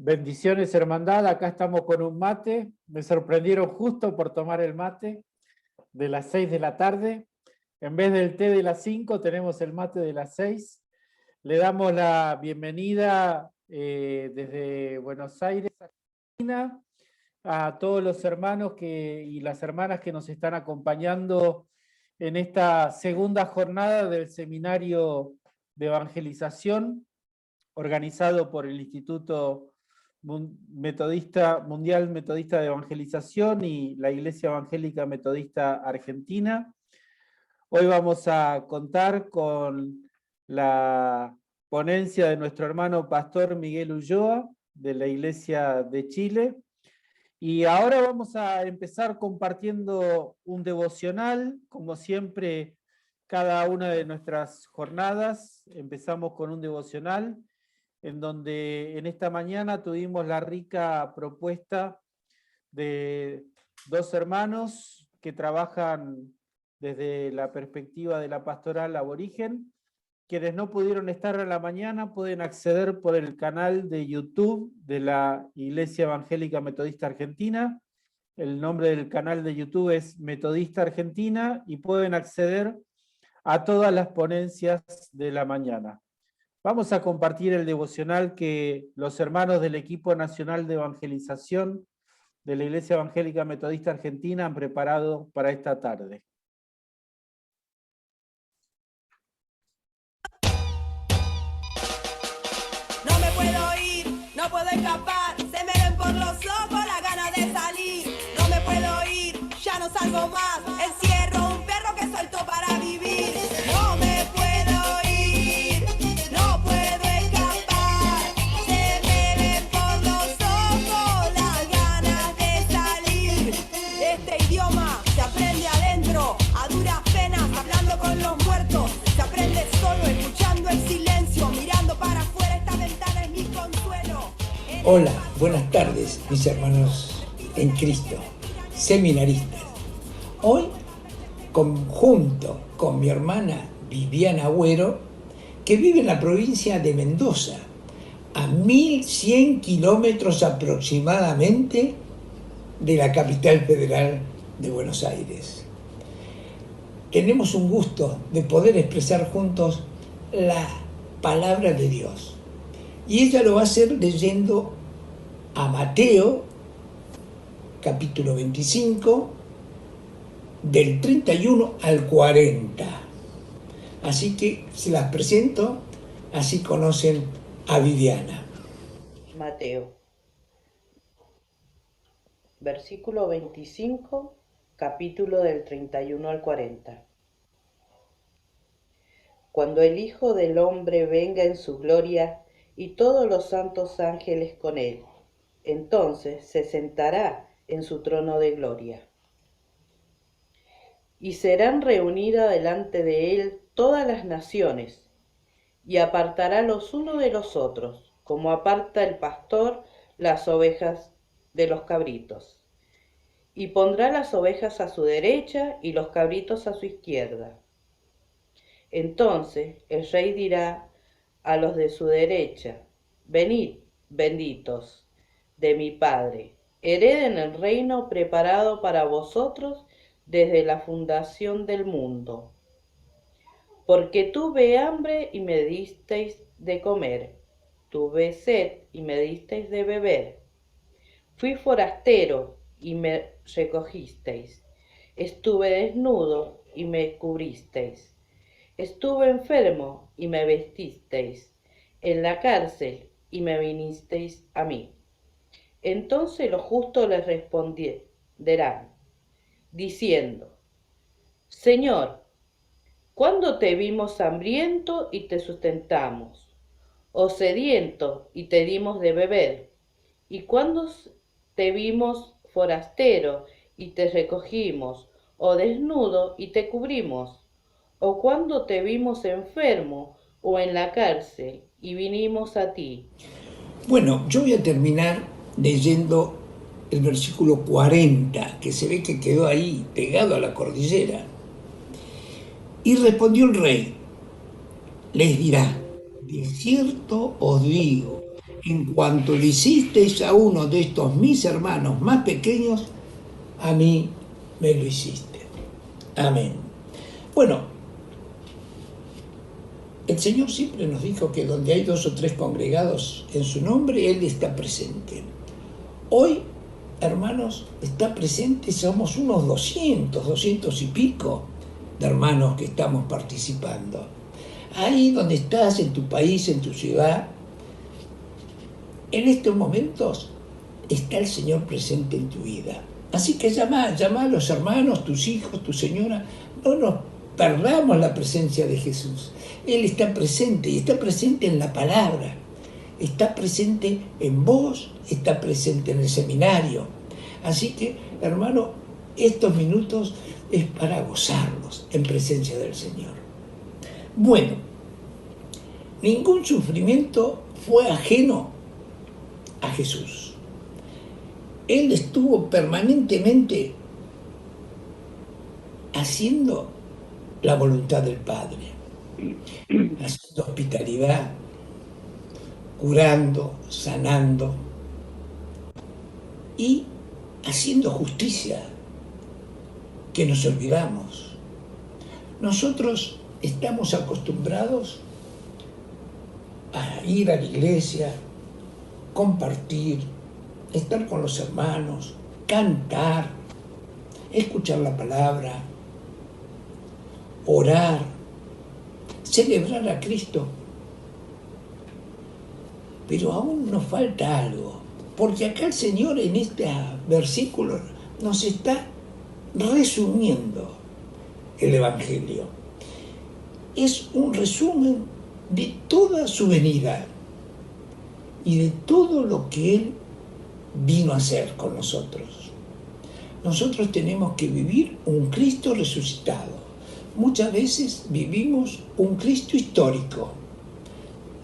Bendiciones, hermandad. Acá estamos con un mate. Me sorprendieron justo por tomar el mate de las 6 de la tarde. En vez del té de las 5, tenemos el mate de las 6. Le damos la bienvenida desde Buenos Aires, Argentina, a todos los hermanos y las hermanas que nos están acompañando en esta segunda jornada del seminario de evangelización organizado por el Instituto Mundial Metodista de Evangelización y la Iglesia Evangélica Metodista Argentina. Hoy vamos a contar con la ponencia de nuestro hermano pastor Miguel Ulloa, de la Iglesia de Chile. Y ahora vamos a empezar compartiendo un devocional, como siempre, cada una de nuestras jornadas. Empezamos con un devocional, en donde en esta mañana tuvimos la rica propuesta de dos hermanos que trabajan desde la perspectiva de la pastoral aborigen. Quienes no pudieron estar a la mañana pueden acceder por el canal de YouTube de la Iglesia Evangélica Metodista Argentina. El nombre del canal de YouTube es Metodista Argentina y pueden acceder a todas las ponencias de la mañana. Vamos a compartir el devocional que los hermanos del equipo nacional de evangelización de la Iglesia Evangélica Metodista Argentina han preparado para esta tarde. No me puedo ir, no puedo escapar, se me ven por los ojos las ganas de salir. No me puedo ir, ya no salgo más, encierro un perro que suelto para vivir. No me puedo ir, no puedo escapar, se me ven por los ojos las ganas de salir. Este idioma se aprende adentro, a duras penas, hablando con los muertos. Se aprende solo, escuchando el silencio, mirando para afuera, esta ventana es mi consuelo. Hola, buenas tardes, mis hermanos en Cristo, seminaristas. Hoy, junto con mi hermana Viviana Agüero, que vive en la provincia de Mendoza, a 1100 kilómetros aproximadamente de la capital federal de Buenos Aires. Tenemos un gusto de poder expresar juntos la palabra de Dios. Y ella lo va a hacer leyendo a Mateo, capítulo 25, del 31 al 40. Así que se las presento, así conocen a Viviana. Mateo, versículo 25, capítulo del 31 al 40. Cuando el Hijo del Hombre venga en su gloria y todos los santos ángeles con él, entonces se sentará en su trono de gloria. Y serán reunidas delante de él todas las naciones, y apartará los unos de los otros, como aparta el pastor las ovejas de los cabritos. Y pondrá las ovejas a su derecha y los cabritos a su izquierda. Entonces el rey dirá a los de su derecha: venid, benditos de mi Padre, hereden el reino preparado para vosotros desde la fundación del mundo. Porque tuve hambre y me disteis de comer, tuve sed y me disteis de beber, fui forastero y me recogisteis, estuve desnudo y me cubristeis, estuve enfermo y me vestisteis, en la cárcel y me vinisteis a mí. Entonces los justos les responderán, diciendo: Señor, ¿cuándo te vimos hambriento y te sustentamos, o sediento y te dimos de beber? ¿Y cuándo te vimos forastero y te recogimos, o desnudo y te cubrimos? ¿O cuándo te vimos enfermo o en la cárcel y vinimos a ti? Bueno, yo voy a terminar leyendo el versículo 40, que se ve que quedó ahí pegado a la cordillera. Y respondió el rey, les dirá: de cierto os digo en cuanto le hicisteis a uno de estos mis hermanos más pequeños, a mí me lo hiciste. Amén. Bueno, el Señor siempre nos dijo que donde hay 2 o 3 congregados en su nombre, Él está presente. Hoy, hermanos, está presente, somos unos 200 y pico de hermanos que estamos participando. Ahí donde estás, en tu país, en tu ciudad, en estos momentos está el Señor presente en tu vida. Así que llama a los hermanos, tus hijos, tu señora. No nos perdamos la presencia de Jesús. Él está presente y está presente en la palabra. Está presente en vos, está presente en el seminario. Así que, hermano, estos minutos es para gozarlos en presencia del Señor. Bueno, ningún sufrimiento fue ajeno a Jesús. Él estuvo permanentemente haciendo la voluntad del Padre, haciendo hospitalidad, curando, sanando y haciendo justicia, que nos olvidamos. Nosotros estamos acostumbrados a ir a la iglesia, compartir, estar con los hermanos, cantar, escuchar la palabra, orar, celebrar a Cristo. Pero aún nos falta algo, porque acá el Señor en este versículo nos está resumiendo el Evangelio. Es un resumen de toda su venida y de todo lo que Él vino a hacer con nosotros. Nosotros tenemos que vivir un Cristo resucitado. Muchas veces vivimos un Cristo histórico.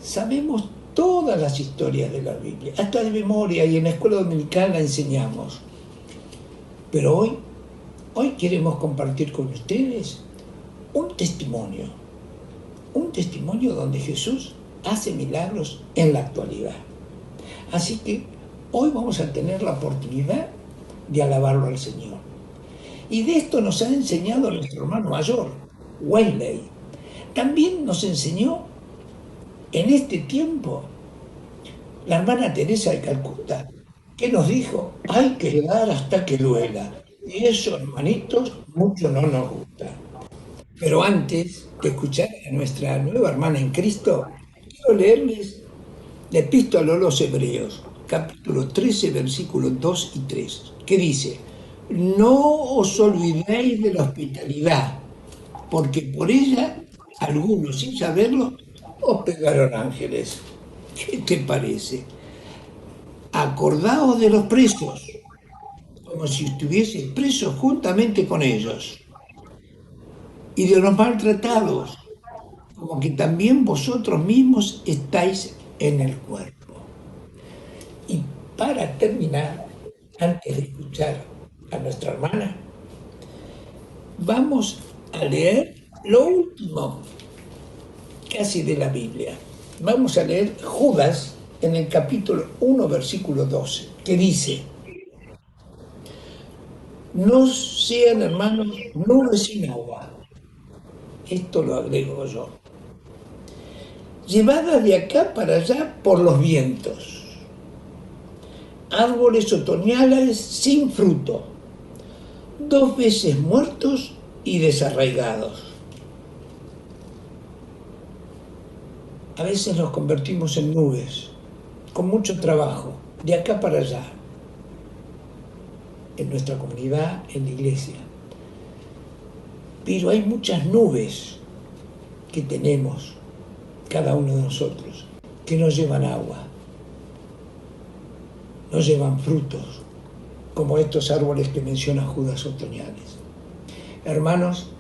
Sabemos todas las historias de la Biblia, hasta de memoria, y en la escuela dominical la enseñamos. Pero hoy queremos compartir con ustedes un testimonio donde Jesús hace milagros en la actualidad. Así que hoy vamos a tener la oportunidad de alabarlo al Señor. Y de esto nos ha enseñado nuestro hermano mayor, Wesley. También nos enseñó en este tiempo la hermana Teresa de Calcuta, que nos dijo, hay que dar hasta que duela. Y eso, hermanitos, mucho no nos gusta. Pero antes de escuchar a nuestra nueva hermana en Cristo, quiero leerles la epístola a los Hebreos, capítulo 13, versículos 2 y 3, que dice, no os olvidéis de la hospitalidad, porque por ella algunos, sin saberlo, os pegaron ángeles. ¿Qué te parece? Acordaos de los presos, como si estuvieseis presos juntamente con ellos, y de los maltratados, como que también vosotros mismos estáis en el cuerpo. Y para terminar, antes de escuchar a nuestra hermana, vamos a leer lo último casi de la Biblia. Vamos a leer Judas en el capítulo 1, versículo 12, que dice, no sean, hermanos, nubes sin agua. Esto lo agrego yo. Llevadas de acá para allá por los vientos. Árboles otoñales sin fruto, 2 veces muertos y desarraigados. A veces nos convertimos en nubes, con mucho trabajo, de acá para allá, en nuestra comunidad, en la iglesia. Pero hay muchas nubes que tenemos, cada uno de nosotros, que no llevan agua, no llevan frutos, como estos árboles que menciona Judas otoñales. Hermanos,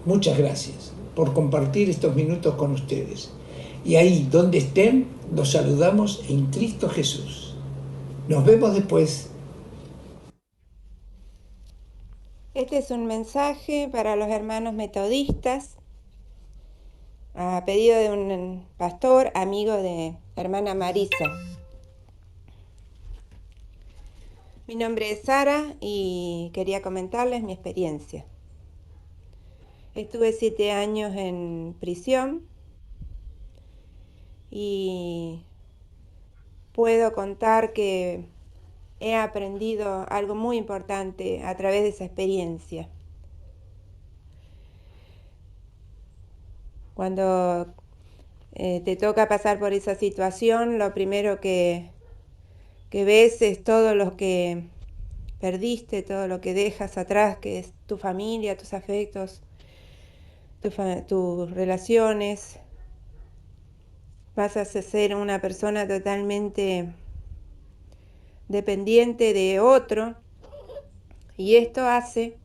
muchas gracias por compartir estos minutos con ustedes. Y ahí, donde estén, los saludamos en Cristo Jesús. Nos vemos después. Este es un mensaje para los hermanos metodistas, a pedido de un pastor, amigo de hermana Marisa. Mi nombre es Sara y quería comentarles mi experiencia. Estuve 7 años en prisión y puedo contar que he aprendido algo muy importante a través de esa experiencia. Cuando te toca pasar por esa situación, lo primero que ves es todo lo que perdiste, todo lo que dejas atrás, que es tu familia, tus afectos, tus relaciones. Pasas a ser una persona totalmente dependiente de otro, y esto hace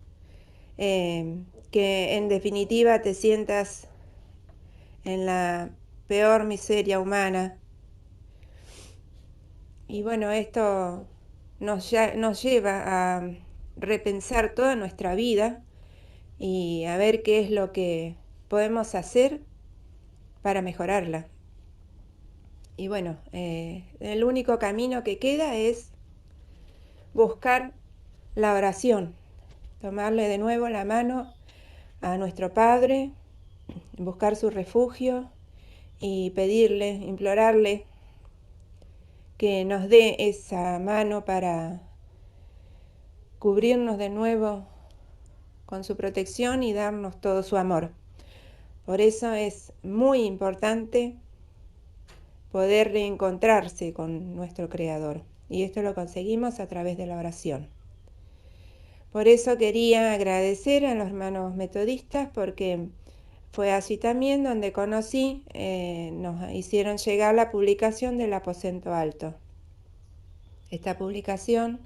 que en definitiva te sientas en la peor miseria humana. Y bueno, esto nos lleva a repensar toda nuestra vida y a ver qué es lo que podemos hacer para mejorarla. Y bueno, el único camino que queda es buscar la oración, tomarle de nuevo la mano a nuestro Padre, buscar su refugio y pedirle, implorarle que nos dé esa mano para cubrirnos de nuevo con su protección y darnos todo su amor. Por eso es muy importante poder reencontrarse con nuestro Creador, y esto lo conseguimos a través de la oración. Por eso quería agradecer a los hermanos metodistas, porque fue así también donde conocí, nos hicieron llegar la publicación del Aposento Alto. Esta publicación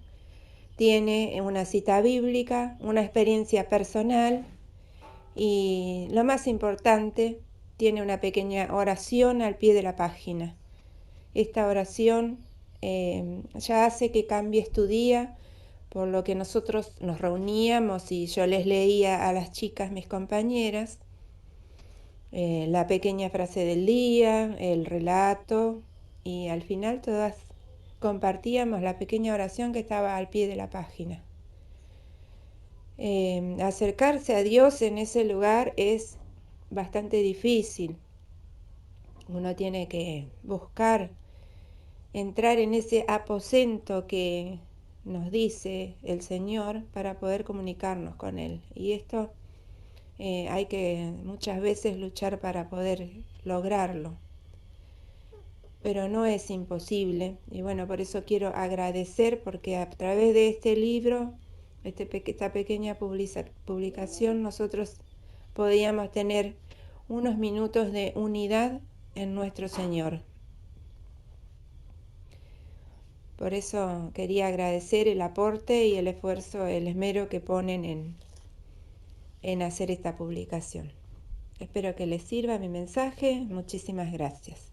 tiene una cita bíblica, una experiencia personal y, lo más importante, tiene una pequeña oración al pie de la página. Esta oración ya hace que cambies tu día, por lo que nosotros nos reuníamos y yo les leía a las chicas, mis compañeras, la pequeña frase del día, el relato, y al final todas compartíamos la pequeña oración que estaba al pie de la página. Acercarse a Dios en ese lugar es bastante difícil. Uno tiene que buscar entrar en ese aposento que nos dice el Señor para poder comunicarnos con Él. Y esto hay que muchas veces luchar para poder lograrlo. Pero no es imposible. Y bueno, por eso quiero agradecer, porque a través de este libro, esta pequeña publicación, nosotros podíamos tener unos minutos de unidad en nuestro Señor. Por eso quería agradecer el aporte y el esfuerzo, el esmero que ponen en hacer esta publicación. Espero que les sirva mi mensaje. Muchísimas gracias.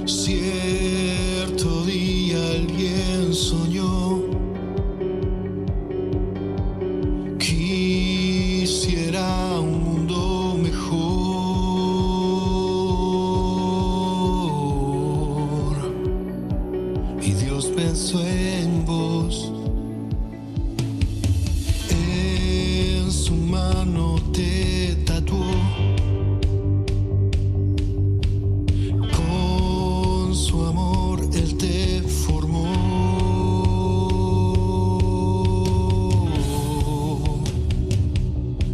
Cierto día alguien soñó, quisiera un mundo mejor, y Dios pensó en vos, en su mano te tatuó. Él te formó.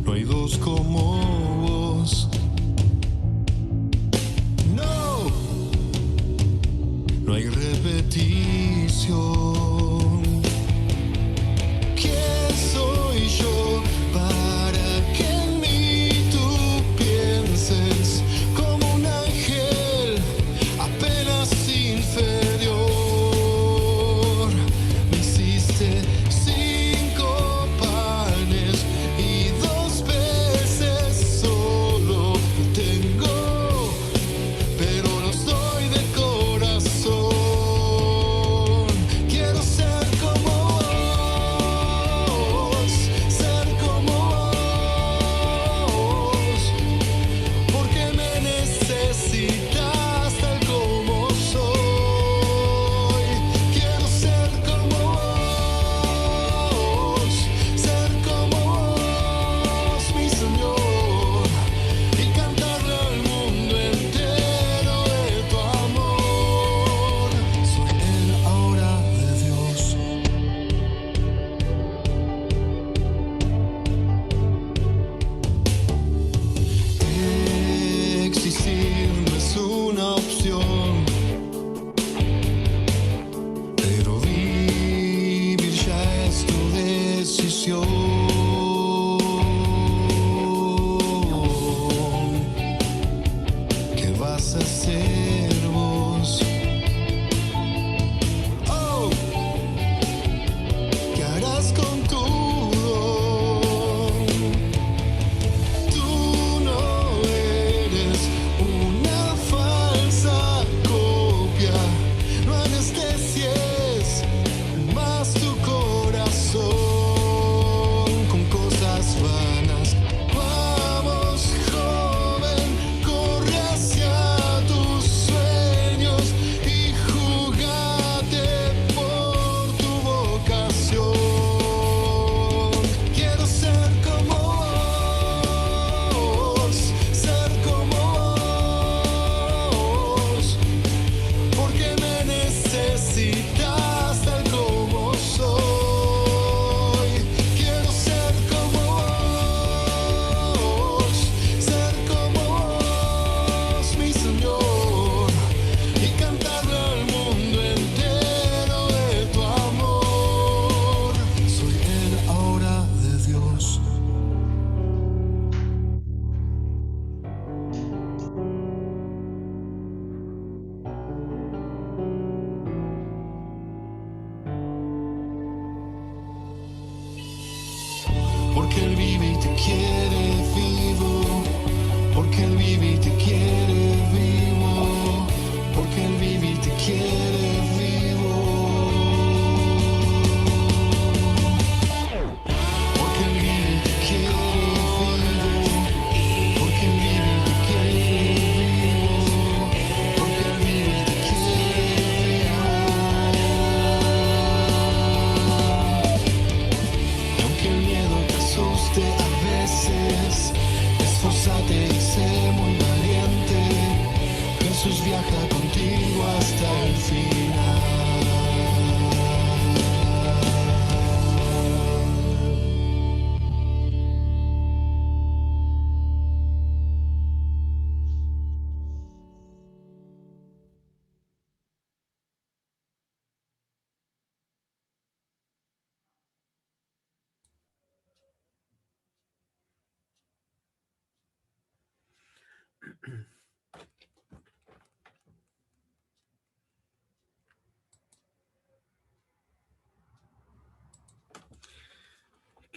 No hay dos como vos. No, no hay repetición.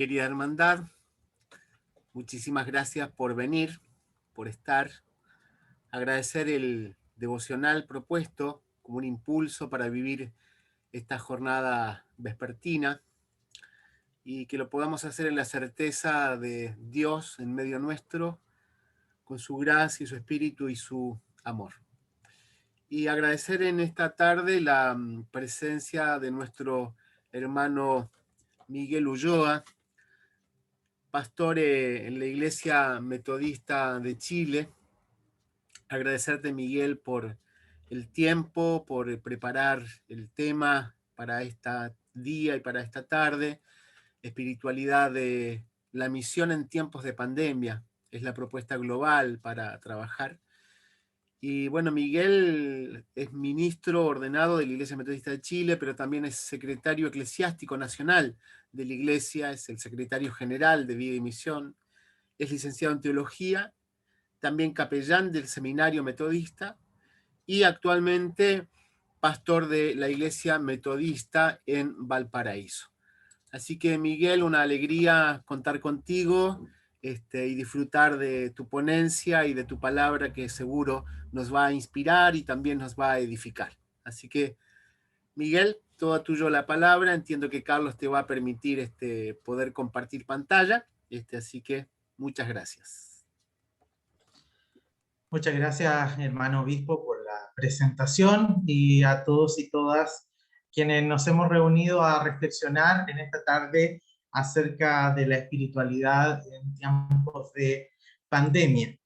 querida hermandad, muchísimas gracias por venir, por estar. Agradecer el devocional propuesto como un impulso para vivir esta jornada vespertina y que lo podamos hacer en la certeza de Dios en medio nuestro, con su gracia y su espíritu y su amor. Y agradecer en esta tarde la presencia de nuestro hermano Miguel Ulloa, pastor en la Iglesia Metodista de Chile. Agradecerte, Miguel, por el tiempo, por preparar el tema para este día y para esta tarde. Espiritualidad de la misión en tiempos de pandemia. Es la propuesta global para trabajar. Y bueno, Miguel es ministro ordenado de la Iglesia Metodista de Chile, pero también es secretario eclesiástico nacional de la Iglesia, es el secretario general de Vida y Misión, es licenciado en teología, también capellán del seminario metodista y actualmente pastor de la Iglesia Metodista en Valparaíso. Así que, Miguel, una alegría contar contigo y disfrutar de tu ponencia y de tu palabra, que seguro nos va a inspirar y también nos va a edificar. Así que, Miguel, toda tuyo la palabra. Entiendo que Carlos te va a permitir poder compartir pantalla, así que muchas gracias. Muchas gracias, hermano obispo, por la presentación, y a todos y todas quienes nos hemos reunido a reflexionar en esta tarde acerca de la espiritualidad en tiempos de pandemia.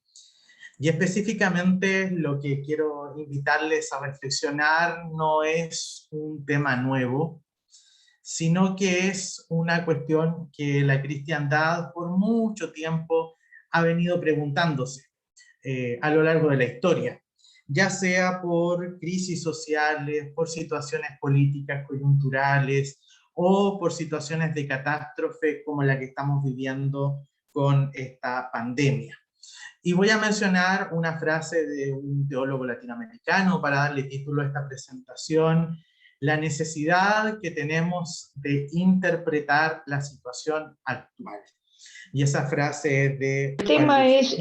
Y específicamente lo que quiero invitarles a reflexionar no es un tema nuevo, sino que es una cuestión que la cristiandad por mucho tiempo ha venido preguntándose a lo largo de la historia, ya sea por crisis sociales, por situaciones políticas coyunturales, o por situaciones de catástrofe como la que estamos viviendo con esta pandemia. Y voy a mencionar una frase de un teólogo latinoamericano para darle título a esta presentación: la necesidad que tenemos de interpretar la situación actual. Y esa frase es de... El tema es...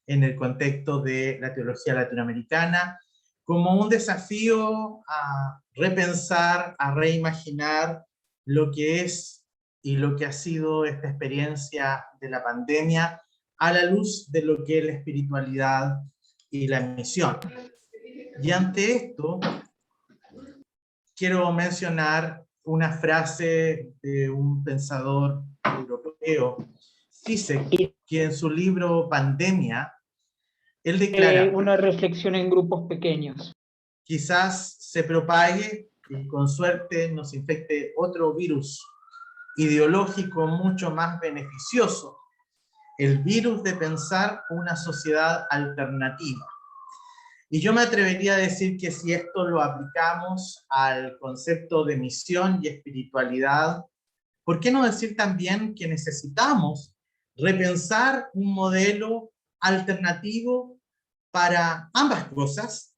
en el contexto de la teología latinoamericana, como un desafío a repensar, a reimaginar lo que es y lo que ha sido esta experiencia de la pandemia a la luz de lo que es la espiritualidad y la misión. Y ante esto, quiero mencionar una frase de un pensador europeo, Zizek, que en su libro Pandemia, él declara: una reflexión en grupos pequeños. Quizás se propague y con suerte nos infecte otro virus ideológico mucho más beneficioso, el virus de pensar una sociedad alternativa. Y yo me atrevería a decir que si esto lo aplicamos al concepto de misión y espiritualidad, ¿por qué no decir también que necesitamos repensar un modelo alternativo para ambas cosas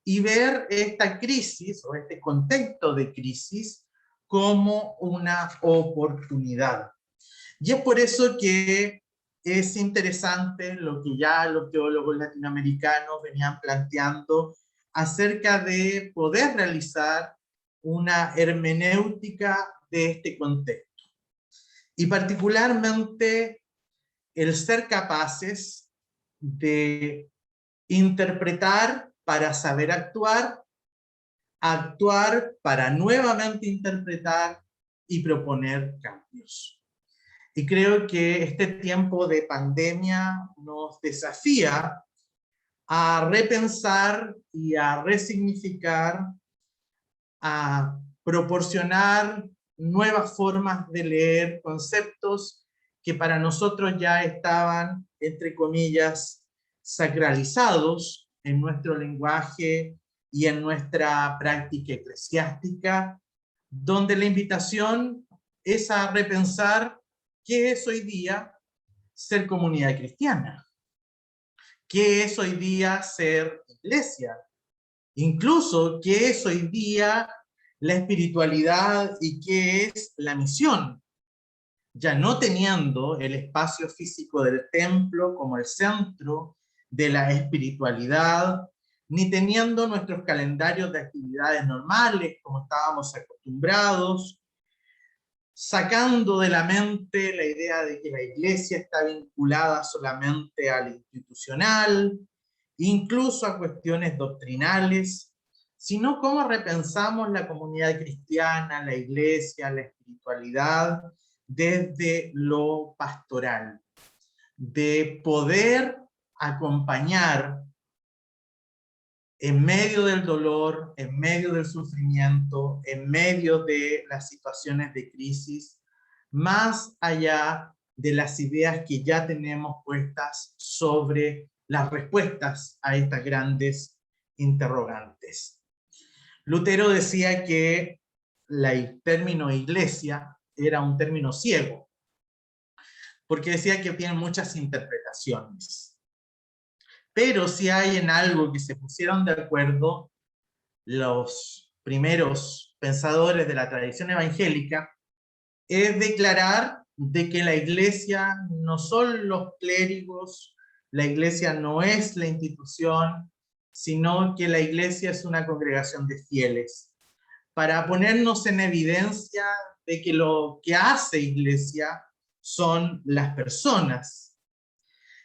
y ver esta crisis o este contexto de crisis como una oportunidad? Y es por eso que es interesante lo que ya los teólogos latinoamericanos venían planteando acerca de poder realizar una hermenéutica de este contexto. Y particularmente el ser capaces de interpretar para saber actuar, actuar para nuevamente interpretar y proponer cambios. Y creo que este tiempo de pandemia nos desafía a repensar y a resignificar, a proporcionar nuevas formas de leer conceptos que para nosotros ya estaban, entre comillas, sacralizados en nuestro lenguaje y en nuestra práctica eclesiástica, donde la invitación es a repensar qué es hoy día ser comunidad cristiana, qué es hoy día ser iglesia, incluso qué es hoy día la espiritualidad y qué es la misión. ya no teniendo el espacio físico del templo como el centro de la espiritualidad, ni teniendo nuestros calendarios de actividades normales como estábamos acostumbrados, sacando de la mente la idea de que la iglesia está vinculada solamente al institucional, incluso a cuestiones doctrinales, sino cómo repensamos la comunidad cristiana, la iglesia, la espiritualidad, desde lo pastoral, de poder acompañar en medio del dolor, en medio del sufrimiento, en medio de las situaciones de crisis, más allá de las ideas que ya tenemos puestas sobre las respuestas a estas grandes interrogantes. Lutero decía que el término iglesia era un término ciego, porque decía que tiene muchas interpretaciones. Pero si hay en algo que se pusieron de acuerdo los primeros pensadores de la tradición evangélica, es declarar de que la iglesia no son los clérigos, la iglesia no es la institución, sino que la iglesia es una congregación de fieles, para ponernos en evidencia de que lo que hace iglesia son las personas.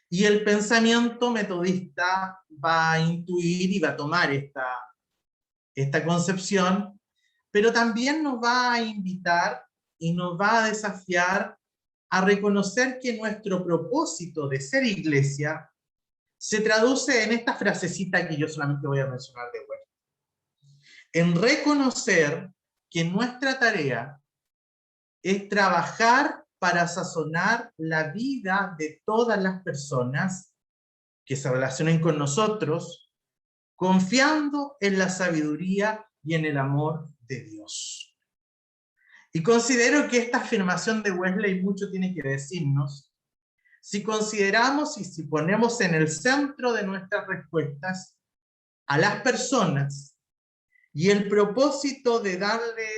Y el pensamiento metodista va a intuir y va a tomar esta concepción, pero también nos va a invitar y nos va a desafiar a reconocer que nuestro propósito de ser iglesia se traduce en esta frasecita que yo solamente voy a mencionar de vuelta. En reconocer que nuestra tarea es trabajar para sazonar la vida de todas las personas que se relacionen con nosotros, confiando en la sabiduría y en el amor de Dios. Y considero que esta afirmación de Wesley mucho tiene que decirnos si consideramos y si ponemos en el centro de nuestras respuestas a las personas y el propósito de darle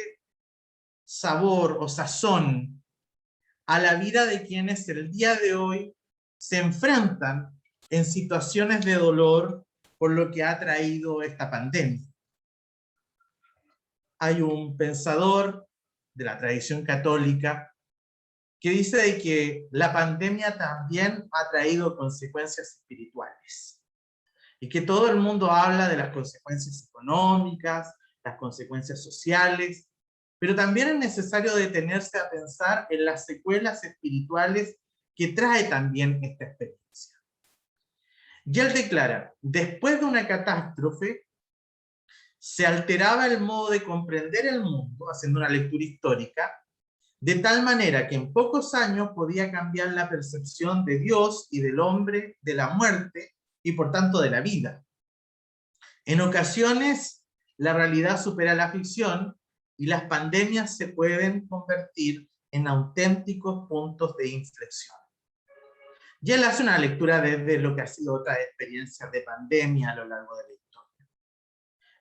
sabor o sazón a la vida de quienes el día de hoy se enfrentan en situaciones de dolor por lo que ha traído esta pandemia. Hay un pensador de la tradición católica que dice de que la pandemia también ha traído consecuencias espirituales, y que todo el mundo habla de las consecuencias económicas, las consecuencias sociales, pero también es necesario detenerse a pensar en las secuelas espirituales que trae también esta experiencia. Y él declara, después de una catástrofe, se alteraba el modo de comprender el mundo, haciendo una lectura histórica, de tal manera que en pocos años podía cambiar la percepción de Dios y del hombre, de la muerte y por tanto de la vida. En ocasiones, la realidad supera la ficción y las pandemias se pueden convertir en auténticos puntos de inflexión. Y él hace una lectura desde lo que ha sido otras experiencias de pandemia a lo largo de la historia.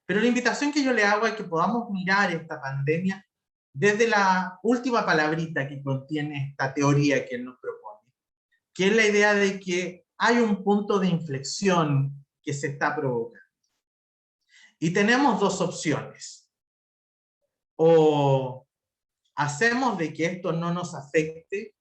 Pero la invitación que yo le hago es que podamos mirar esta pandemia desde la última palabrita que contiene esta teoría que él nos propone, que es la idea de que hay un punto de inflexión que se está provocando. Y tenemos dos opciones. O hacemos de que esto no nos afecte,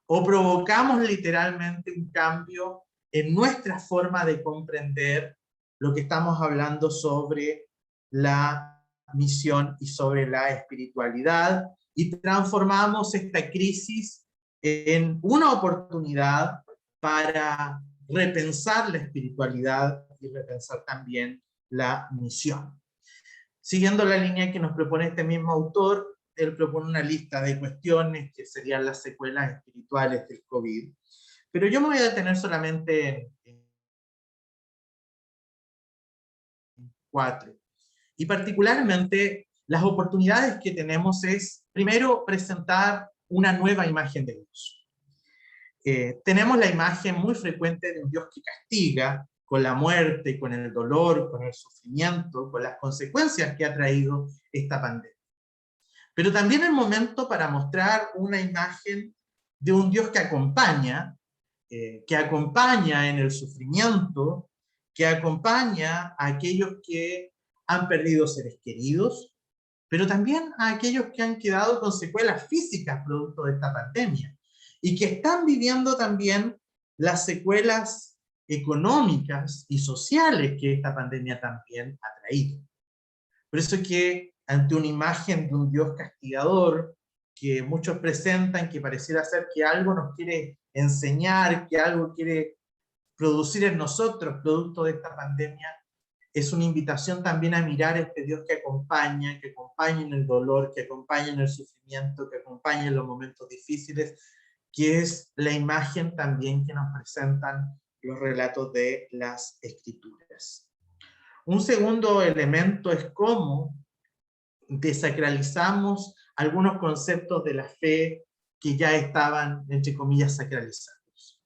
o provocamos literalmente un cambio en nuestra forma de comprender lo que estamos hablando sobre la misión y sobre la espiritualidad, y transformamos esta crisis en una oportunidad para repensar la espiritualidad y repensar también la misión. Siguiendo la línea que nos propone este mismo autor, él propone una lista de cuestiones que serían las secuelas espirituales del COVID. Pero yo me voy a detener solamente en 4. Y particularmente, las oportunidades que tenemos es, primero, presentar una nueva imagen de Dios. Tenemos la imagen muy frecuente de un Dios que castiga, con la muerte, con el dolor, con el sufrimiento, con las consecuencias que ha traído esta pandemia. Pero también es momento para mostrar una imagen de un Dios que acompaña en el sufrimiento, que acompaña a aquellos que han perdido seres queridos, pero también a aquellos que han quedado con secuelas físicas producto de esta pandemia y que están viviendo también las secuelas económicas y sociales que esta pandemia también ha traído. Por eso que ante una imagen de un Dios castigador que muchos presentan, que pareciera ser que algo nos quiere enseñar, que algo quiere producir en nosotros producto de esta pandemia, es una invitación también a mirar a este Dios que acompaña en el dolor, que acompaña en el sufrimiento, que acompaña en los momentos difíciles, que es la imagen también que nos presentan los relatos de las Escrituras. Un segundo elemento es cómo desacralizamos algunos conceptos de la fe que ya estaban, entre comillas, sacralizados.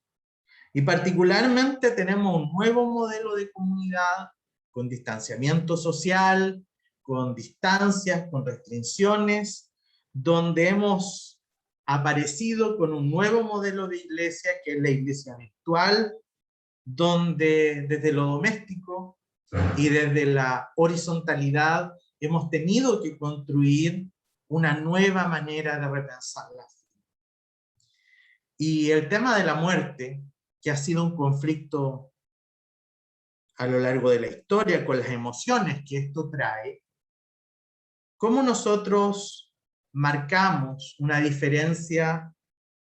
Y particularmente tenemos un nuevo modelo de comunidad con distanciamiento social, con distancias, con restricciones, donde hemos aparecido con un nuevo modelo de iglesia, que es la iglesia virtual, donde desde lo doméstico y desde la horizontalidad hemos tenido que construir una nueva manera de repensar la fe. Y el tema de la muerte, que ha sido un conflicto a lo largo de la historia con las emociones que esto trae, ¿cómo nosotros marcamos una diferencia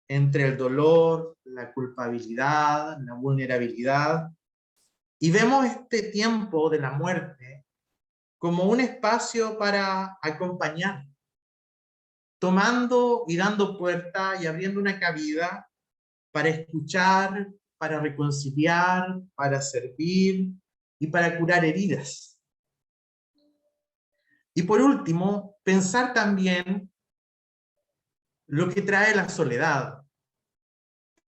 entre el dolor, la culpabilidad, la vulnerabilidad? Y vemos este tiempo de la muerte como un espacio para acompañar, tomando y dando puerta y abriendo una cabida para escuchar, para reconciliar, para servir y para curar heridas. Y por último, pensar también lo que trae la soledad,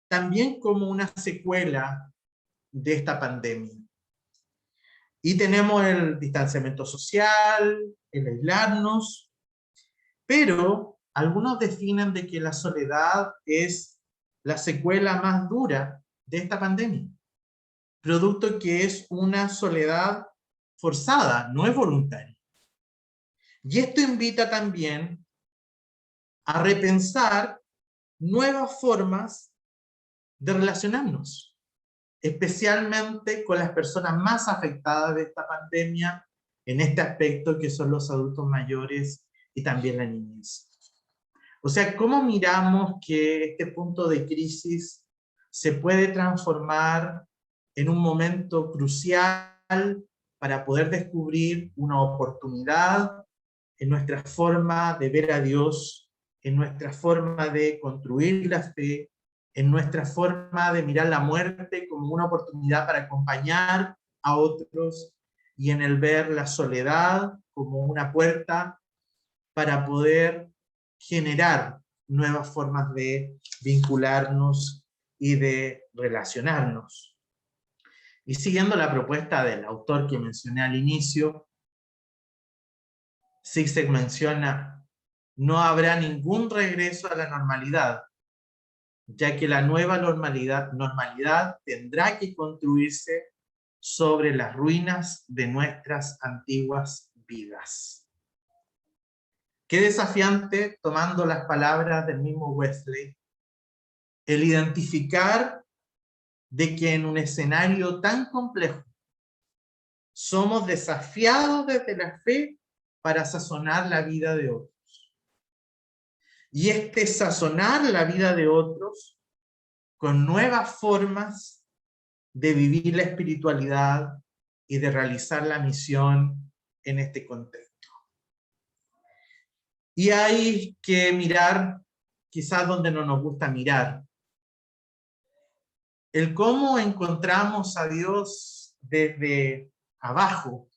también como una secuela de esta pandemia. Y tenemos el distanciamiento social, el aislarnos, pero algunos definen de que la soledad es la secuela más dura de esta pandemia, producto que es una soledad forzada, no es voluntaria. Y esto invita también a repensar nuevas formas de relacionarnos, especialmente con las personas más afectadas de esta pandemia en este aspecto, que son los adultos mayores y también la niñez. O sea, ¿cómo miramos que este punto de crisis se puede transformar en un momento crucial para poder descubrir una oportunidad en nuestra forma de ver a Dios, en nuestra forma de construir la fe, en nuestra forma de mirar la muerte como una oportunidad para acompañar a otros, y en el ver la soledad como una puerta para poder generar nuevas formas de vincularnos y de relacionarnos? Y siguiendo la propuesta del autor que mencioné al inicio, Zizek menciona: no habrá ningún regreso a la normalidad, ya que la nueva normalidad tendrá que construirse sobre las ruinas de nuestras antiguas vidas. Qué desafiante, tomando las palabras del mismo Wesley, el identificar de que en un escenario tan complejo somos desafiados desde la fe para sazonar la vida de otros. Y este sazonar la vida de otros con nuevas formas de vivir la espiritualidad y de realizar la misión en este contexto. Y hay que mirar quizás donde no nos gusta mirar. El cómo encontramos a Dios desde abajo,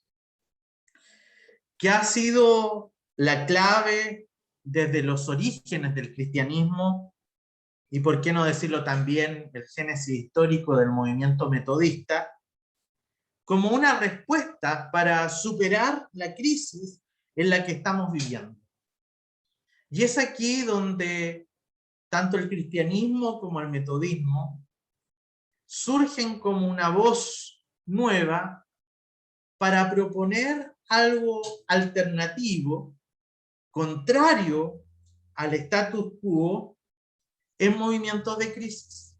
que ha sido la clave desde los orígenes del cristianismo, y por qué no decirlo también el génesis histórico del movimiento metodista, como una respuesta para superar la crisis en la que estamos viviendo. Y es aquí donde tanto el cristianismo como el metodismo surgen como una voz nueva para proponer algo alternativo, contrario al status quo en movimientos de crisis.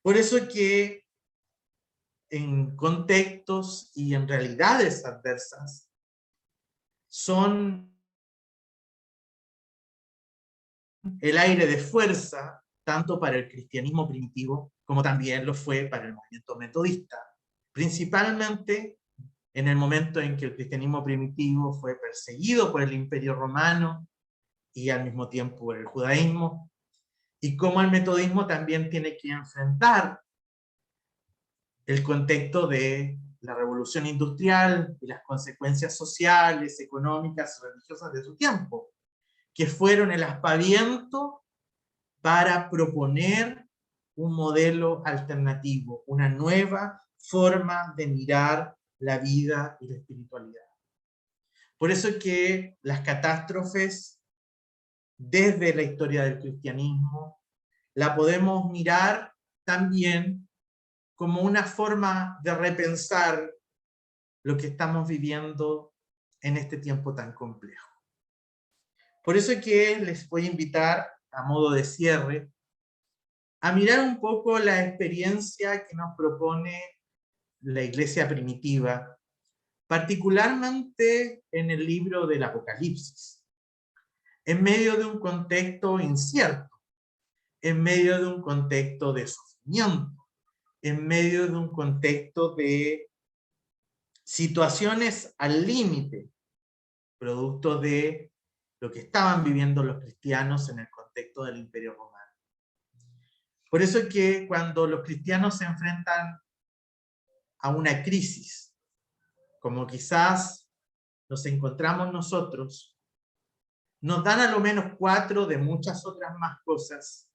Por eso que en contextos y en realidades adversas son el aire de fuerza tanto para el cristianismo primitivo como también lo fue para el movimiento metodista, principalmente en el momento en que el cristianismo primitivo fue perseguido por el Imperio Romano y al mismo tiempo por el judaísmo, y cómo el metodismo también tiene que enfrentar el contexto de la revolución industrial y las consecuencias sociales, económicas y religiosas de su tiempo, que fueron el aspaviento para proponer un modelo alternativo, una nueva forma de mirar la vida y la espiritualidad. Por eso es que las catástrofes, desde la historia del cristianismo, la podemos mirar también como una forma de repensar lo que estamos viviendo en este tiempo tan complejo. Por eso es que les voy a invitar, a modo de cierre, a mirar un poco la experiencia que nos propone la iglesia primitiva, particularmente en el libro del Apocalipsis, en medio de un contexto incierto, en medio de un contexto de sufrimiento, en medio de un contexto de situaciones al límite, producto de lo que estaban viviendo los cristianos en el contexto del Imperio Romano. Por eso es que cuando los cristianos se enfrentan a una crisis, como quizás nos encontramos nosotros, nos dan a lo menos 4 de muchas otras más cosas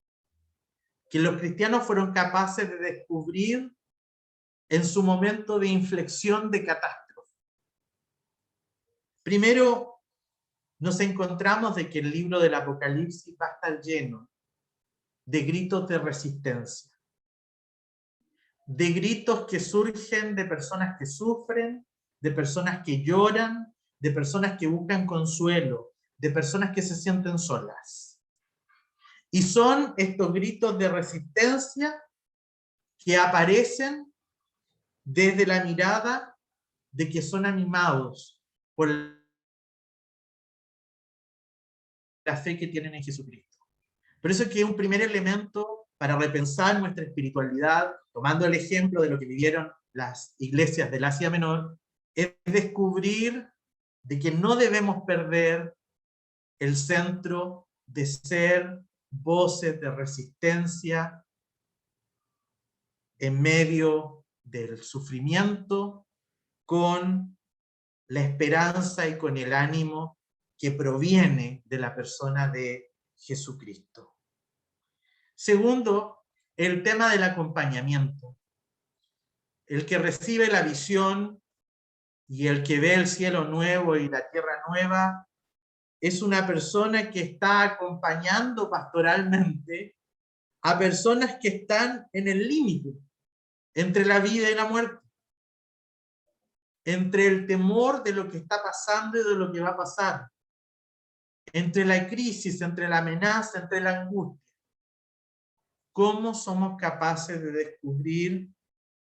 que los cristianos fueron capaces de descubrir en su momento de inflexión de catástrofe. Primero, nos encontramos de que el libro del Apocalipsis va a estar lleno de gritos de resistencia, de gritos que surgen de personas que sufren, de personas que lloran, de personas que buscan consuelo, de personas que se sienten solas. Y son estos gritos de resistencia que aparecen desde la mirada de que son animados por la fe que tienen en Jesucristo. Por eso es que un primer elemento para repensar nuestra espiritualidad, tomando el ejemplo de lo que vivieron las iglesias del Asia Menor, es descubrir de que no debemos perder el centro de ser voces de resistencia en medio del sufrimiento, con la esperanza y con el ánimo que proviene de la persona de Jesucristo. Segundo, el tema del acompañamiento. El que recibe la visión y el que ve el cielo nuevo y la tierra nueva es una persona que está acompañando pastoralmente a personas que están en el límite entre la vida y la muerte, entre el temor de lo que está pasando y de lo que va a pasar, entre la crisis, entre la amenaza, entre la angustia. ¿Cómo somos capaces de descubrir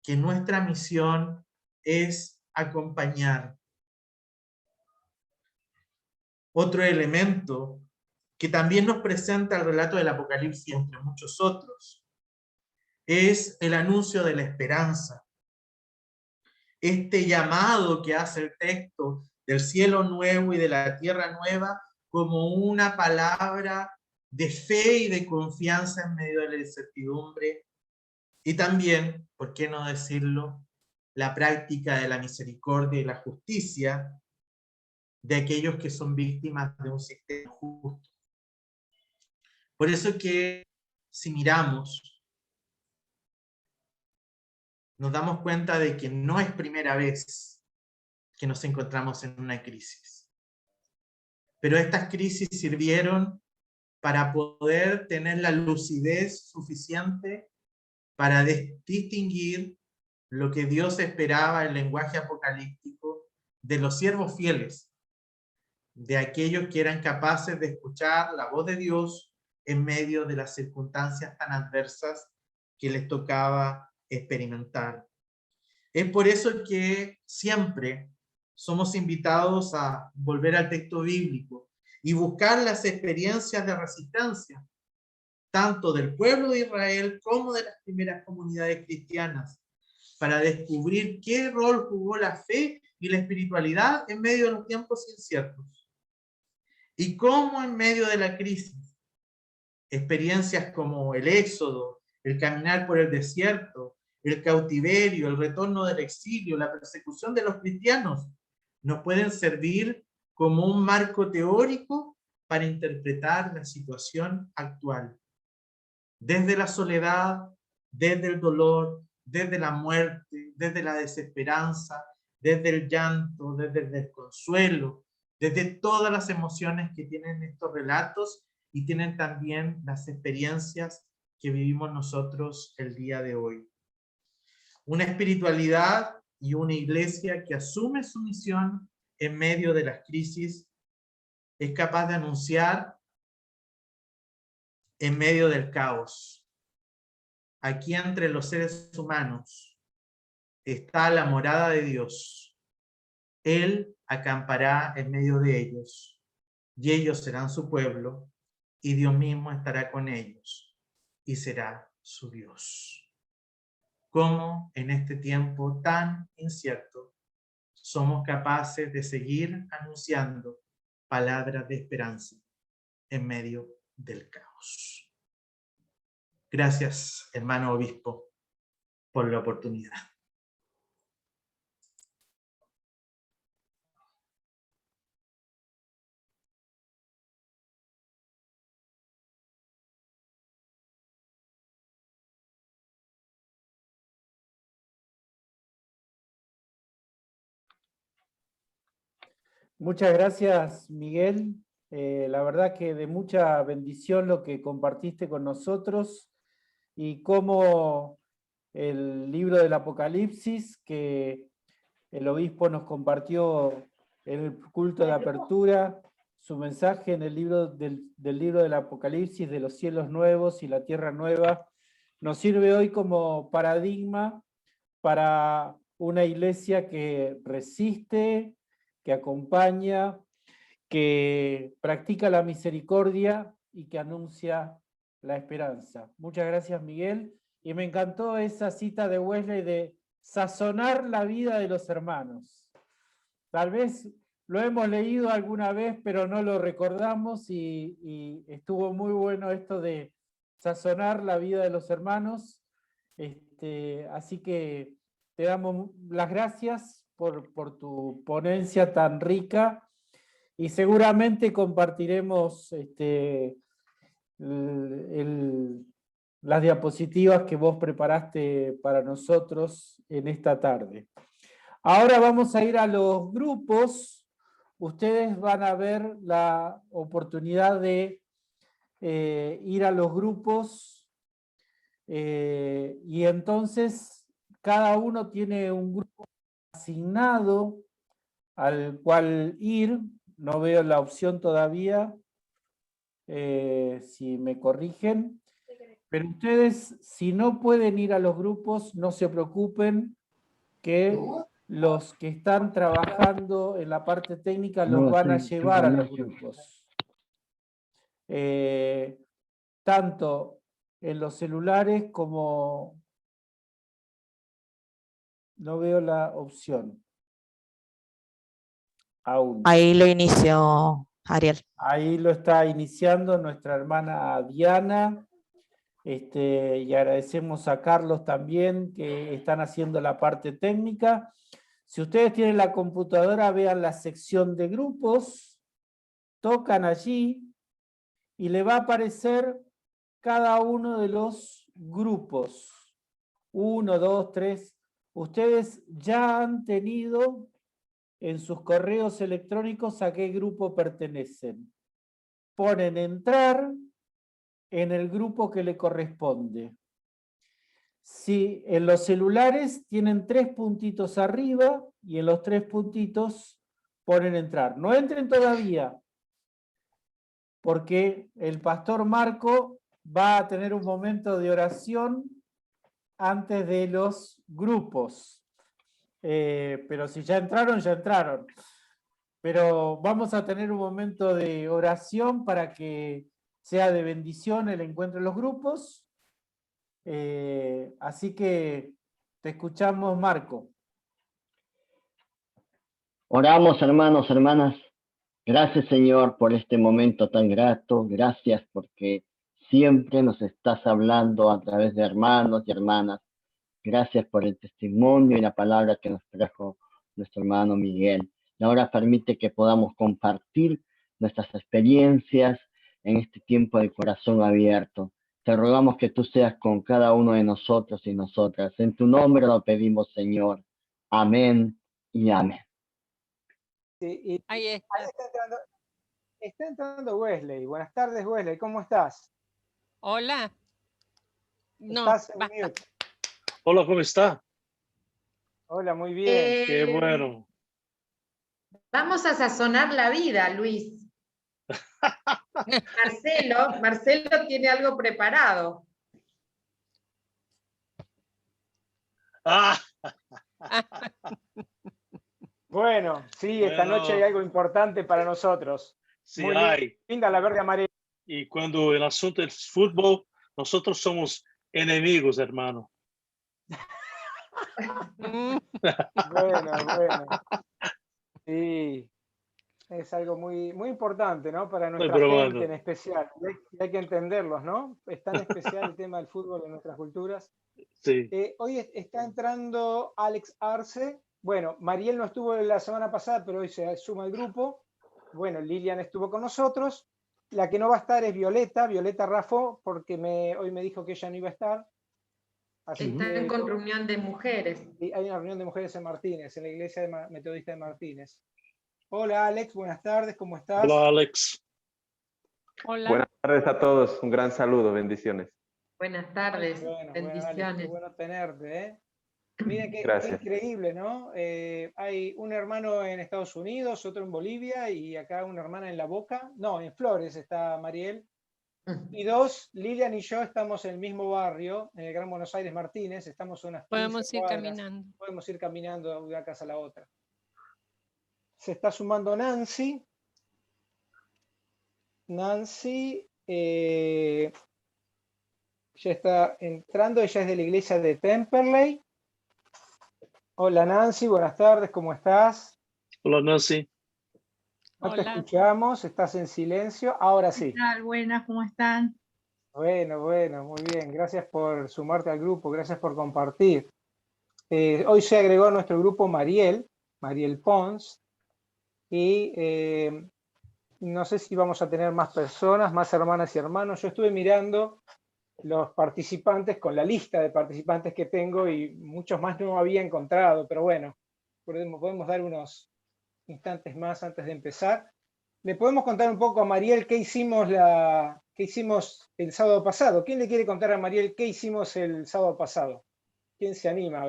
que nuestra misión es acompañar? Otro elemento que también nos presenta el relato del Apocalipsis, entre muchos otros, es el anuncio de la esperanza. Este llamado que hace el texto del cielo nuevo y de la tierra nueva como una palabra de fe y de confianza en medio de la incertidumbre, y también, ¿por qué no decirlo?, la práctica de la misericordia y la justicia de aquellos que son víctimas de un sistema justo. Por eso que, si miramos, nos damos cuenta de que no es primera vez que nos encontramos en una crisis. Pero estas crisis sirvieron para poder tener la lucidez suficiente para distinguir lo que Dios esperaba, el lenguaje apocalíptico, de los siervos fieles, de aquellos que eran capaces de escuchar la voz de Dios en medio de las circunstancias tan adversas que les tocaba experimentar. Es por eso que siempre somos invitados a volver al texto bíblico y buscar las experiencias de resistencia, tanto del pueblo de Israel como de las primeras comunidades cristianas, para descubrir qué rol jugó la fe y la espiritualidad en medio de los tiempos inciertos. Y cómo en medio de la crisis, experiencias como el éxodo, el caminar por el desierto, el cautiverio, el retorno del exilio, la persecución de los cristianos, nos pueden servir como un marco teórico para interpretar la situación actual. Desde la soledad, desde el dolor, desde la muerte, desde la desesperanza, desde el llanto, desde el desconsuelo, desde todas las emociones que tienen estos relatos y tienen también las experiencias que vivimos nosotros el día de hoy. Una espiritualidad y una iglesia que asume su misión en medio de las crisis es capaz de anunciar en medio del caos. Aquí entre los seres humanos está la morada de Dios. Él acampará en medio de ellos, y ellos serán su pueblo, y Dios mismo estará con ellos, y será su Dios. Cómo en este tiempo tan incierto somos capaces de seguir anunciando palabras de esperanza en medio del caos. Gracias, hermano obispo, por la oportunidad. Muchas gracias, Miguel. La verdad que de mucha bendición lo que compartiste con nosotros y cómo el libro del Apocalipsis que el obispo nos compartió en el culto de apertura, su mensaje en el libro del libro del Apocalipsis de los cielos nuevos y la tierra nueva, nos sirve hoy como paradigma para una iglesia que resiste, que acompaña, que practica la misericordia y que anuncia la esperanza. Muchas gracias, Miguel. Y me encantó esa cita de Wesley de sazonar la vida de los hermanos. Tal vez lo hemos leído alguna vez, pero no lo recordamos y estuvo muy bueno esto de sazonar la vida de los hermanos. Así que te damos las gracias por tu ponencia tan rica y seguramente compartiremos las diapositivas que vos preparaste para nosotros en esta tarde. Ahora vamos a ir a los grupos. Ustedes van a ver la oportunidad de ir a los grupos y entonces cada uno tiene un grupo asignado al cual ir. No veo la opción todavía, si me corrigen. Pero ustedes, si no pueden ir a los grupos, no se preocupen, que los que están trabajando en la parte técnica los van a llevar a los grupos. Tanto en los celulares como... No veo la opción. Aún. Ahí lo inició Ariel. Ahí lo está iniciando nuestra hermana Diana. Y agradecemos a Carlos también, que están haciendo la parte técnica. Si ustedes tienen la computadora, vean la sección de grupos, tocan allí y le va a aparecer cada uno de los grupos. 1, 2, 3. Ustedes ya han tenido en sus correos electrónicos a qué grupo pertenecen. Ponen entrar en el grupo que le corresponde. Si en los celulares tienen 3 puntitos arriba y en los 3 puntitos ponen entrar. No entren todavía, porque el pastor Marco va a tener un momento de oración antes de los grupos. Pero si ya entraron, ya entraron. Pero vamos a tener un momento de oración para que sea de bendición el encuentro en los grupos. Así que te escuchamos, Marco. Oramos, hermanos, hermanas. Gracias, Señor, por este momento tan grato. Gracias porque siempre nos estás hablando a través de hermanos y hermanas. Gracias por el testimonio y la palabra que nos trajo nuestro hermano Miguel. Y ahora permite que podamos compartir nuestras experiencias en este tiempo de corazón abierto. Te rogamos que tú seas con cada uno de nosotros y nosotras. En tu nombre lo pedimos, Señor. Amén y amén. Sí, Ahí está. Está entrando Wesley. Buenas tardes, Wesley. ¿Cómo estás? Hola. No, Estás en basta. mute. Hola, ¿cómo está? Hola, muy bien. Qué bueno. Vamos a sazonar la vida, Luis. Marcelo tiene algo preparado. Ah, Bueno, sí, esta Bueno. noche hay algo importante para nosotros. sí Muy hay. linda la verde amarilla. Y cuando el asunto es fútbol, nosotros somos enemigos, hermano. Bueno. Sí, es algo muy, muy importante, ¿no? Para nuestra probando. gente en especial. Y hay que entenderlos, ¿no? Es tan especial el tema del fútbol en nuestras culturas. Sí. Hoy está entrando Alex Arce. Bueno, Mariel no estuvo la semana pasada, pero hoy se suma al grupo. Bueno, Lilian estuvo con nosotros. La que no va a estar es Violeta Raffo, porque hoy me dijo que ella no iba a estar. Así Están que, con reunión de mujeres. sí, hay una reunión de mujeres en Martínez, en la iglesia metodista de Martínez. Hola Alex, buenas tardes, ¿cómo estás? Hola, Alex. Hola. Buenas tardes a todos, un gran saludo, bendiciones. Buenas tardes, Bueno, Alex, bendiciones. qué bueno tenerte, ¿eh? Miren qué Gracias. increíble, ¿no? Hay un hermano en Estados Unidos, otro en Bolivia y acá una hermana en La Boca. No, en Flores está Mariel. Y Lilian y yo estamos en el mismo barrio, en el Gran Buenos Aires Martínez, estamos a unas 15 Podemos ir cuadras. caminando. Podemos ir caminando de una casa a la otra. Se está sumando Nancy. Nancy ya está entrando, ella es de la iglesia de Temperley. Hola Nancy, buenas tardes, ¿cómo estás? Hola, Nancy. No te escuchamos, estás en silencio, ahora sí. ¿Qué tal? Buenas, ¿cómo están? Bueno, muy bien, gracias por sumarte al grupo, gracias por compartir. Hoy se agregó a nuestro grupo Mariel Pons, y no sé si vamos a tener más personas, más hermanas y hermanos. Yo estuve mirando los participantes con la lista de participantes que tengo y muchos más no había encontrado, pero bueno, podemos dar unos instantes más antes de empezar. ¿Le podemos contar un poco a Mariel qué hicimos el sábado pasado? ¿Quién le quiere contar a Mariel qué hicimos el sábado pasado? ¿Quién se anima?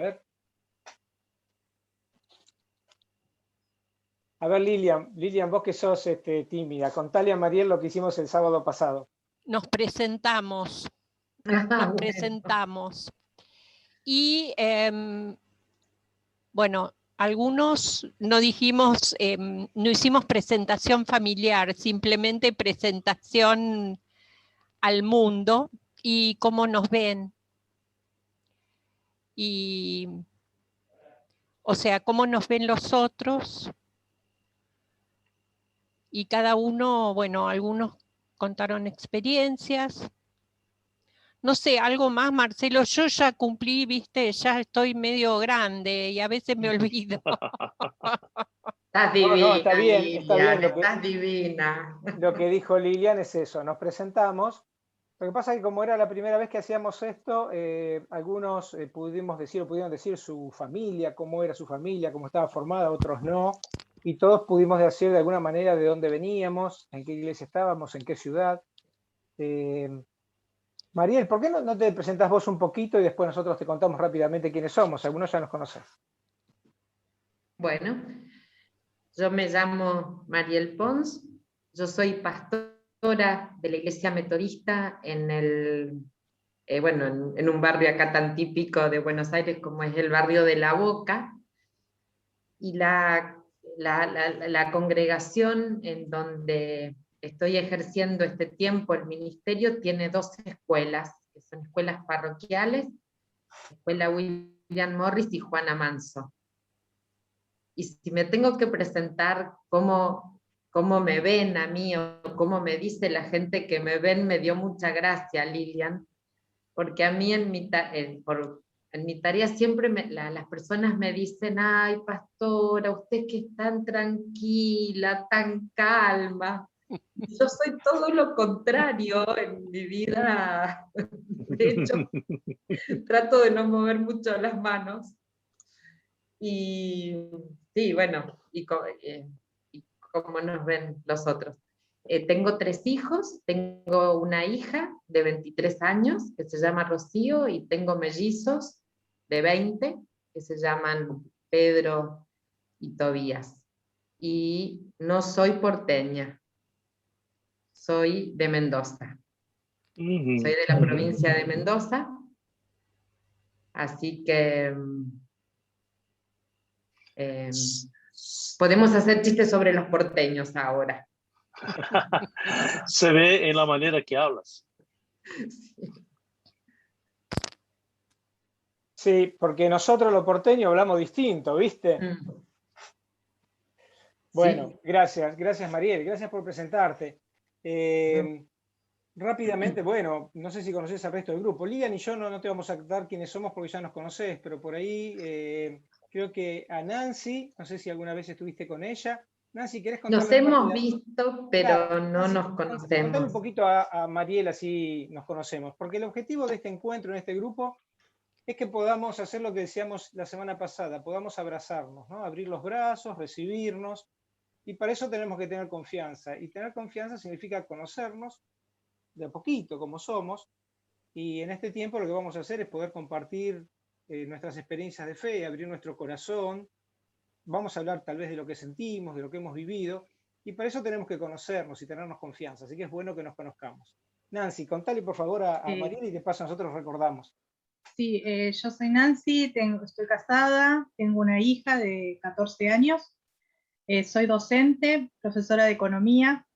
A ver, Lilian, vos que sos tímida, contale a Mariel lo que hicimos el sábado pasado. Nos presentamos. Presentamos. Y bueno, algunos no dijimos, no hicimos presentación familiar, simplemente presentación al mundo y cómo nos ven. Y, o sea, cómo nos ven los otros. Y cada uno, bueno, algunos contaron experiencias. No sé, algo más, Marcelo, yo ya cumplí, viste, ya estoy medio grande y a veces me olvido. Estás divina, está bien, Lilian, estás divina. Lo que dijo Lilian es eso, nos presentamos. Lo que pasa es que como era la primera vez que hacíamos esto, algunos pudieron decir su familia, cómo era su familia, cómo estaba formada, otros no. Y todos pudimos decir de alguna manera de dónde veníamos, en qué iglesia estábamos, en qué ciudad. Mariel, ¿por qué no te presentás vos un poquito y después nosotros te contamos rápidamente quiénes somos? Algunos ya nos conocen. Bueno, yo me llamo Mariel Pons, yo soy pastora de la Iglesia Metodista en un barrio acá tan típico de Buenos Aires como es el barrio de La Boca, y la congregación en donde estoy ejerciendo este tiempo el ministerio tiene 2 escuelas, que son escuelas parroquiales, Escuela William Morris y Juana Manso. Y si me tengo que presentar cómo me ven a mí o cómo me dice la gente que me ven, me dio mucha gracia, Lilian, porque a mí en mi tarea siempre las personas me dicen, ay, pastora, usted que es tan tranquila, tan calma. Yo soy todo lo contrario en mi vida. De hecho, trato de no mover mucho las manos. Y sí, bueno, y cómo nos ven los otros. Tengo 3 hijos, tengo una hija de 23 años que se llama Rocío y tengo mellizos de 20 que se llaman Pedro y Tobías. Y no soy porteña, soy de Mendoza. Soy de la provincia de Mendoza, así que podemos hacer chistes sobre los porteños ahora. Se ve en la manera que hablas. Sí, porque nosotros los porteños hablamos distinto, ¿viste? Bueno, Sí. gracias Mariel, gracias por presentarte. Rápidamente, bueno, no sé si conoces al resto del grupo. Lilian y yo no te vamos a contar quiénes somos porque ya nos conocés, pero por ahí creo que a Nancy, no sé si alguna vez estuviste con ella. Nancy, ¿querés contarle? Nos hemos visto, pero Claro, no Nancy, nos contale conocemos. un poquito a Mariel, así nos conocemos. Porque el objetivo de este encuentro, en este grupo, es que podamos hacer lo que decíamos la semana pasada, podamos abrazarnos, ¿no? Abrir los brazos, recibirnos, y para eso tenemos que tener confianza. Y tener confianza significa conocernos de a poquito, como somos, y en este tiempo lo que vamos a hacer es poder compartir nuestras experiencias de fe, abrir nuestro corazón. Vamos a hablar tal vez de lo que sentimos, de lo que hemos vivido, y para eso tenemos que conocernos y tenernos confianza, así que es bueno que nos conozcamos. Nancy, contale por favor a Mariel y de paso nosotros recordamos. Sí, yo soy Nancy, estoy casada, tengo una hija de 14 años, soy docente, profesora de economía.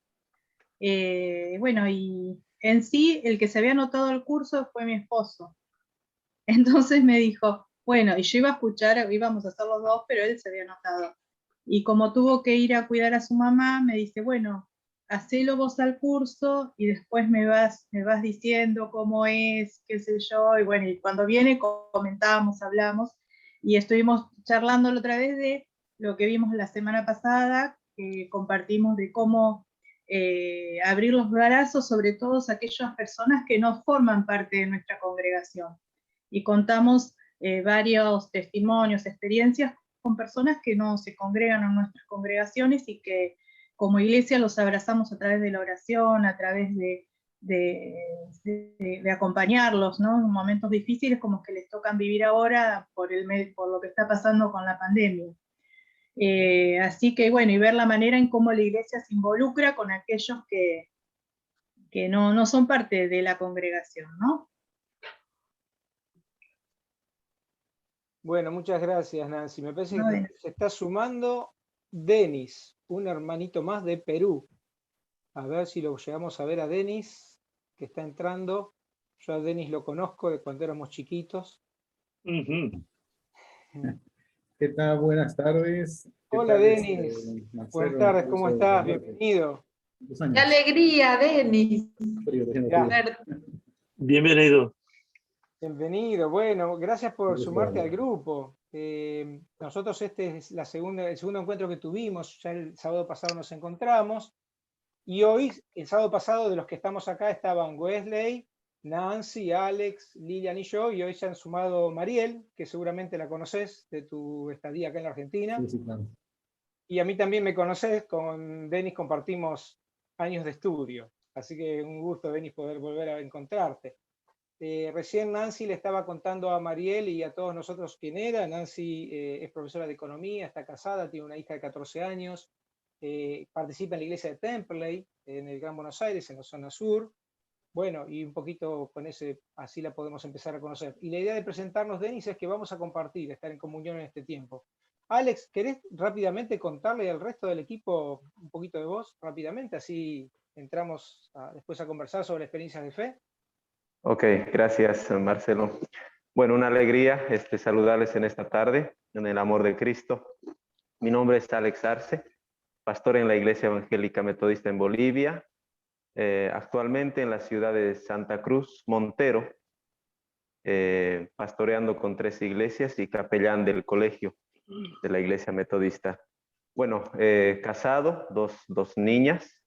Bueno, y en sí, el que se había anotado al curso fue mi esposo. Entonces me dijo, bueno, y yo iba a escuchar, íbamos a hacer los 2, pero él se había anotado. Y como tuvo que ir a cuidar a su mamá, me dice, bueno, hacelo vos al curso y después me vas diciendo cómo es, qué sé yo, y bueno, y cuando viene comentábamos, hablamos, y estuvimos charlando la otra vez de lo que vimos la semana pasada, compartimos de cómo abrir los brazos sobre todas aquellas personas que no forman parte de nuestra congregación. Y contamos varios testimonios, experiencias con personas que no se congregan en nuestras congregaciones y que como iglesia los abrazamos a través de la oración, a través de acompañarlos, ¿no? En momentos difíciles como que les tocan vivir ahora por lo que está pasando con la pandemia. Así que bueno, y ver la manera en cómo la iglesia se involucra con aquellos que no son parte de la congregación, ¿no? Bueno, muchas gracias, Nancy. Me parece que se está sumando Denis, un hermanito más de Perú. A ver si lo llegamos a ver a Denis, que está entrando. Yo a Denis lo conozco de cuando éramos chiquitos. ¿Qué tal? Buenas tardes. Hola, Denis. Buenas tardes, ¿cómo estás? Bienvenido. ¡Qué alegría, Denis! Bienvenido. Bienvenido. Bueno, gracias por sumarte al grupo. Nosotros este es el segundo encuentro que tuvimos. Ya el sábado pasado nos encontramos. Y hoy, el sábado pasado, de los que estamos acá estaban Wesley, Nancy, Alex, Lilian y yo, y hoy se han sumado Mariel, que seguramente la conoces de tu estadía acá en la Argentina. Sí, claro. Y a mí también me conoces, con Denis compartimos años de estudio. Así que un gusto, Denis, poder volver a encontrarte. Recién Nancy le estaba contando a Mariel y a todos nosotros quién era. Nancy es profesora de economía, está casada, tiene una hija de 14 años, participa en la iglesia de Temperley, en el Gran Buenos Aires, en la zona sur. Bueno, y un poquito con ese, así la podemos empezar a conocer. Y la idea de presentarnos, Denis, es que vamos a compartir, estar en comunión en este tiempo. Alex, ¿querés rápidamente contarle al resto del equipo un poquito de vos, rápidamente? Así entramos después a conversar sobre experiencias de fe. Ok, gracias Marcelo. Bueno, una alegría saludarles en esta tarde, en el amor de Cristo. Mi nombre es Alex Arce, pastor en la Iglesia Evangélica Metodista en Bolivia, actualmente en la ciudad de Santa Cruz, Montero, pastoreando con 3 iglesias y capellán del colegio de la Iglesia Metodista. Bueno, casado, dos niñas,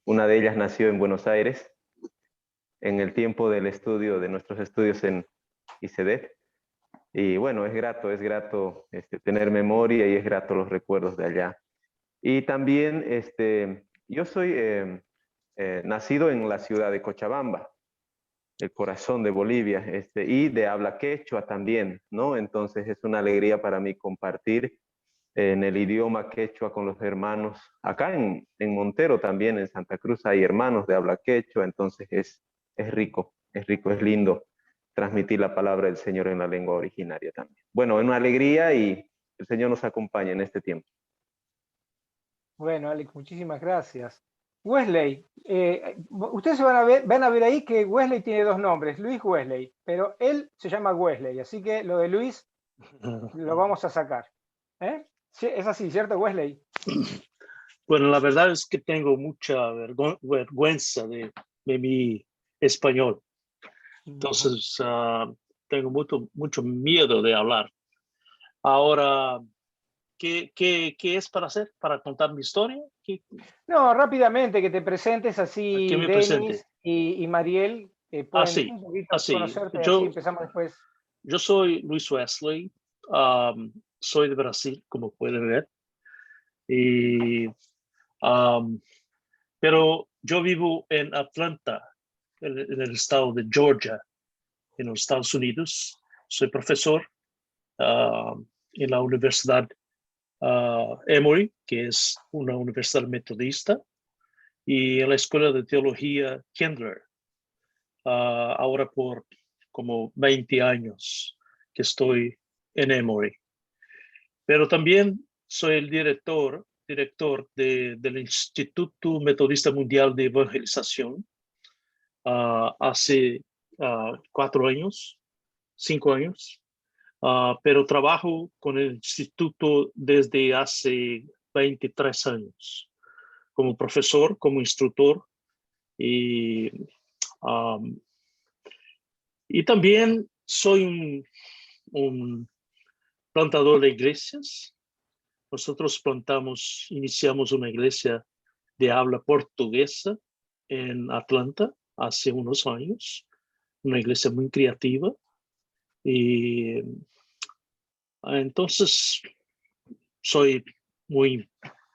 una de ellas nació en Buenos Aires, en el tiempo del estudio, de nuestros estudios en ICEDEF. Y bueno, es grato tener memoria y es grato los recuerdos de allá. Y también yo soy nacido en la ciudad de Cochabamba, el corazón de Bolivia, y de habla quechua también, ¿no? Entonces es una alegría para mí compartir en el idioma quechua con los hermanos. Acá en Montero también, en Santa Cruz, hay hermanos de habla quechua, entonces es rico, es lindo transmitir la palabra del Señor en la lengua originaria también. Bueno, es una alegría y el Señor nos acompaña en este tiempo. Bueno, Alex, muchísimas gracias. Wesley, ustedes van a ver ahí que Wesley tiene 2 nombres, Luis Wesley, pero él se llama Wesley, así que lo de Luis lo vamos a sacar. Sí, es así, ¿cierto, Wesley? Bueno, la verdad es que tengo mucha vergüenza de mi español. Entonces, tengo mucho miedo de hablar. Ahora, ¿qué es para hacer? ¿Para contar mi historia? No, rápidamente, que te presentes así, Denis y Mariel pueden un poquito conocerte, así empezamos después. Yo soy Luis Wesley, soy de Brasil, como pueden ver. Pero yo vivo en Atlanta, en el estado de Georgia, en los Estados Unidos. Soy profesor en la Universidad Emory, que es una universidad metodista, y en la Escuela de Teología Kindler, ahora por como 20 años que estoy en Emory. Pero también soy el director del Instituto Metodista Mundial de Evangelización hace 4 años, 5 años, pero trabajo con el instituto desde hace 23 años, como profesor, como instructor, y también soy un plantador de iglesias. Nosotros iniciamos una iglesia de habla portuguesa en Atlanta hace unos años, una iglesia muy creativa. Y entonces soy muy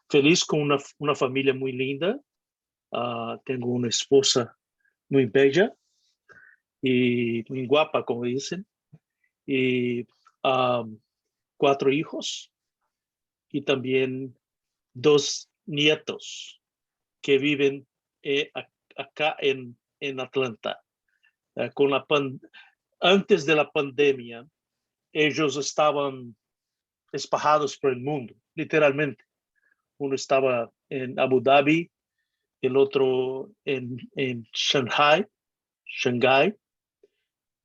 feliz con una familia muy linda. Tengo una esposa muy bella y muy guapa, como dicen, y 4 hijos y también 2 nietos que viven acá en Atlanta. Antes de la pandemia, ellos estaban esparcidos por el mundo, literalmente. Uno estaba en Abu Dhabi, el otro en Shanghai,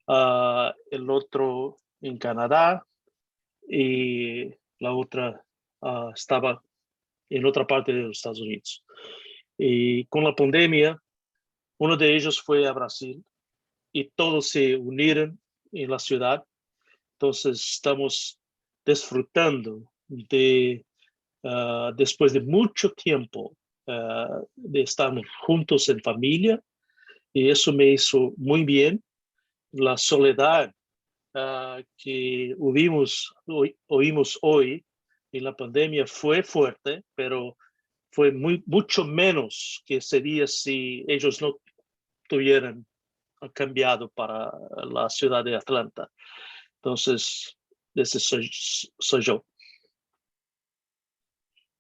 el otro en Canadá, y la otra estaba en otra parte de los Estados Unidos. Y con la pandemia, uno de ellos fue a Brasil y todos se unieron en la ciudad. Entonces estamos disfrutando después de mucho tiempo de estar juntos en familia, y eso me hizo muy bien. La soledad que oímos hoy en la pandemia fue fuerte, pero fue mucho menos que sería si ellos no estuvieran cambiado para la ciudad de Atlanta. Entonces, ese soy yo.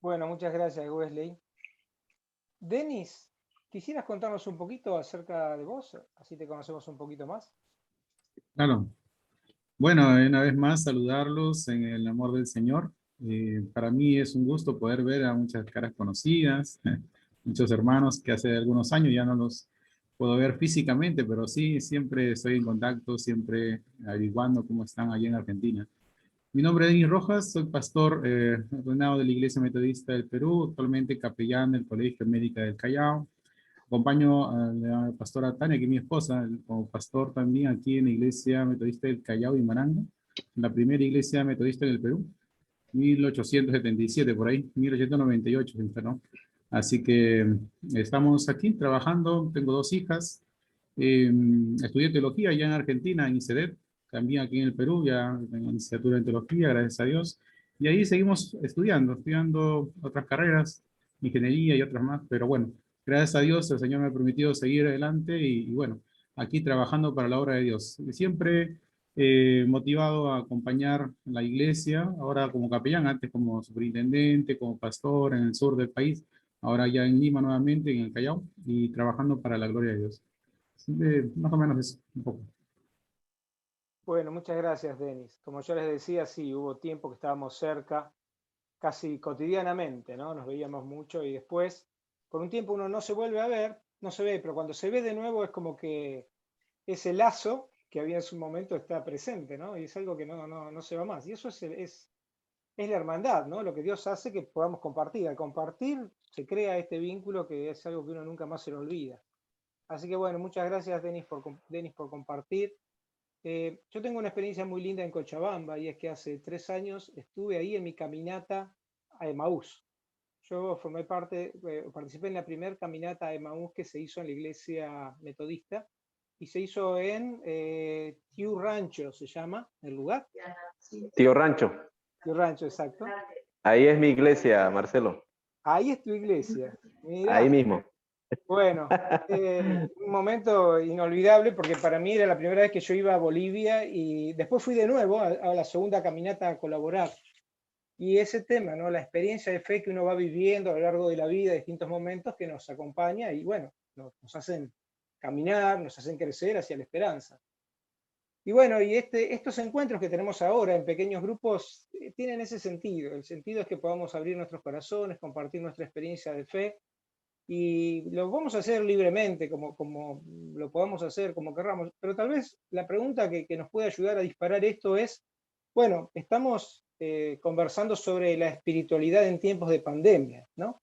Bueno, muchas gracias, Wesley. Denis, ¿quisieras contarnos un poquito acerca de vos? Así te conocemos un poquito más. Claro. Bueno, una vez más saludarlos en el amor del Señor. Para mí es un gusto poder ver a muchas caras conocidas, muchos hermanos que hace algunos años ya no los puedo ver físicamente, pero sí, siempre estoy en contacto, siempre averiguando cómo están allí en Argentina. Mi nombre es Denis Rojas, soy pastor ordenado de la Iglesia Metodista del Perú, actualmente capellán del Colegio Médica del Callao. Acompaño a la pastora Tania, que es mi esposa, como pastor también aquí en la Iglesia Metodista del Callao y Marango, la primera iglesia metodista en el Perú, 1877 por ahí, 1898 se instaló. Así que estamos aquí trabajando, tengo 2 hijas, estudié teología allá en Argentina, en ICEDET, también aquí en el Perú, ya tengo licenciatura en teología, gracias a Dios, y ahí seguimos estudiando otras carreras, ingeniería y otras más, pero bueno, gracias a Dios el Señor me ha permitido seguir adelante y bueno, aquí trabajando para la obra de Dios. Siempre motivado a acompañar la iglesia, ahora como capellán, antes como superintendente, como pastor en el sur del país, ahora ya en Lima nuevamente, en el Callao, y trabajando para la gloria de Dios. Más o menos eso, un poco. Bueno, muchas gracias, Denis. Como yo les decía, sí, hubo tiempo que estábamos cerca, casi cotidianamente, ¿no? Nos veíamos mucho y después, por un tiempo uno no se vuelve a ver, no se ve, pero cuando se ve de nuevo es como que ese lazo que había en su momento está presente, ¿no? Y es algo que no se va más. Y eso es la hermandad, ¿no? Lo que Dios hace que podamos compartir. Al compartir se crea este vínculo que es algo que uno nunca más se lo olvida. Así que bueno, muchas gracias, Denis, por compartir. Yo tengo una experiencia muy linda en Cochabamba y es que hace 3 años estuve ahí en mi caminata a Emaús. Yo participé en la primera caminata a Emaús que se hizo en la iglesia metodista y se hizo en Tío Rancho, se llama el lugar. Tío Rancho. Tío Rancho, exacto. Ahí es mi iglesia, Marcelo. Ahí es tu iglesia. Mirá. Ahí mismo. Bueno, un momento inolvidable porque para mí era la primera vez que yo iba a Bolivia y después fui de nuevo a la segunda caminata a colaborar. Y ese tema, ¿no? La experiencia de fe que uno va viviendo a lo largo de la vida, distintos momentos que nos acompaña y bueno, nos hacen caminar, nos hacen crecer hacia la esperanza. Y bueno, y estos encuentros que tenemos ahora en pequeños grupos tienen ese sentido. El sentido es que podamos abrir nuestros corazones, compartir nuestra experiencia de fe y lo vamos a hacer libremente, como lo podamos hacer, como querramos. Pero tal vez la pregunta que nos puede ayudar a disparar esto es, bueno, estamos conversando sobre la espiritualidad en tiempos de pandemia, ¿no?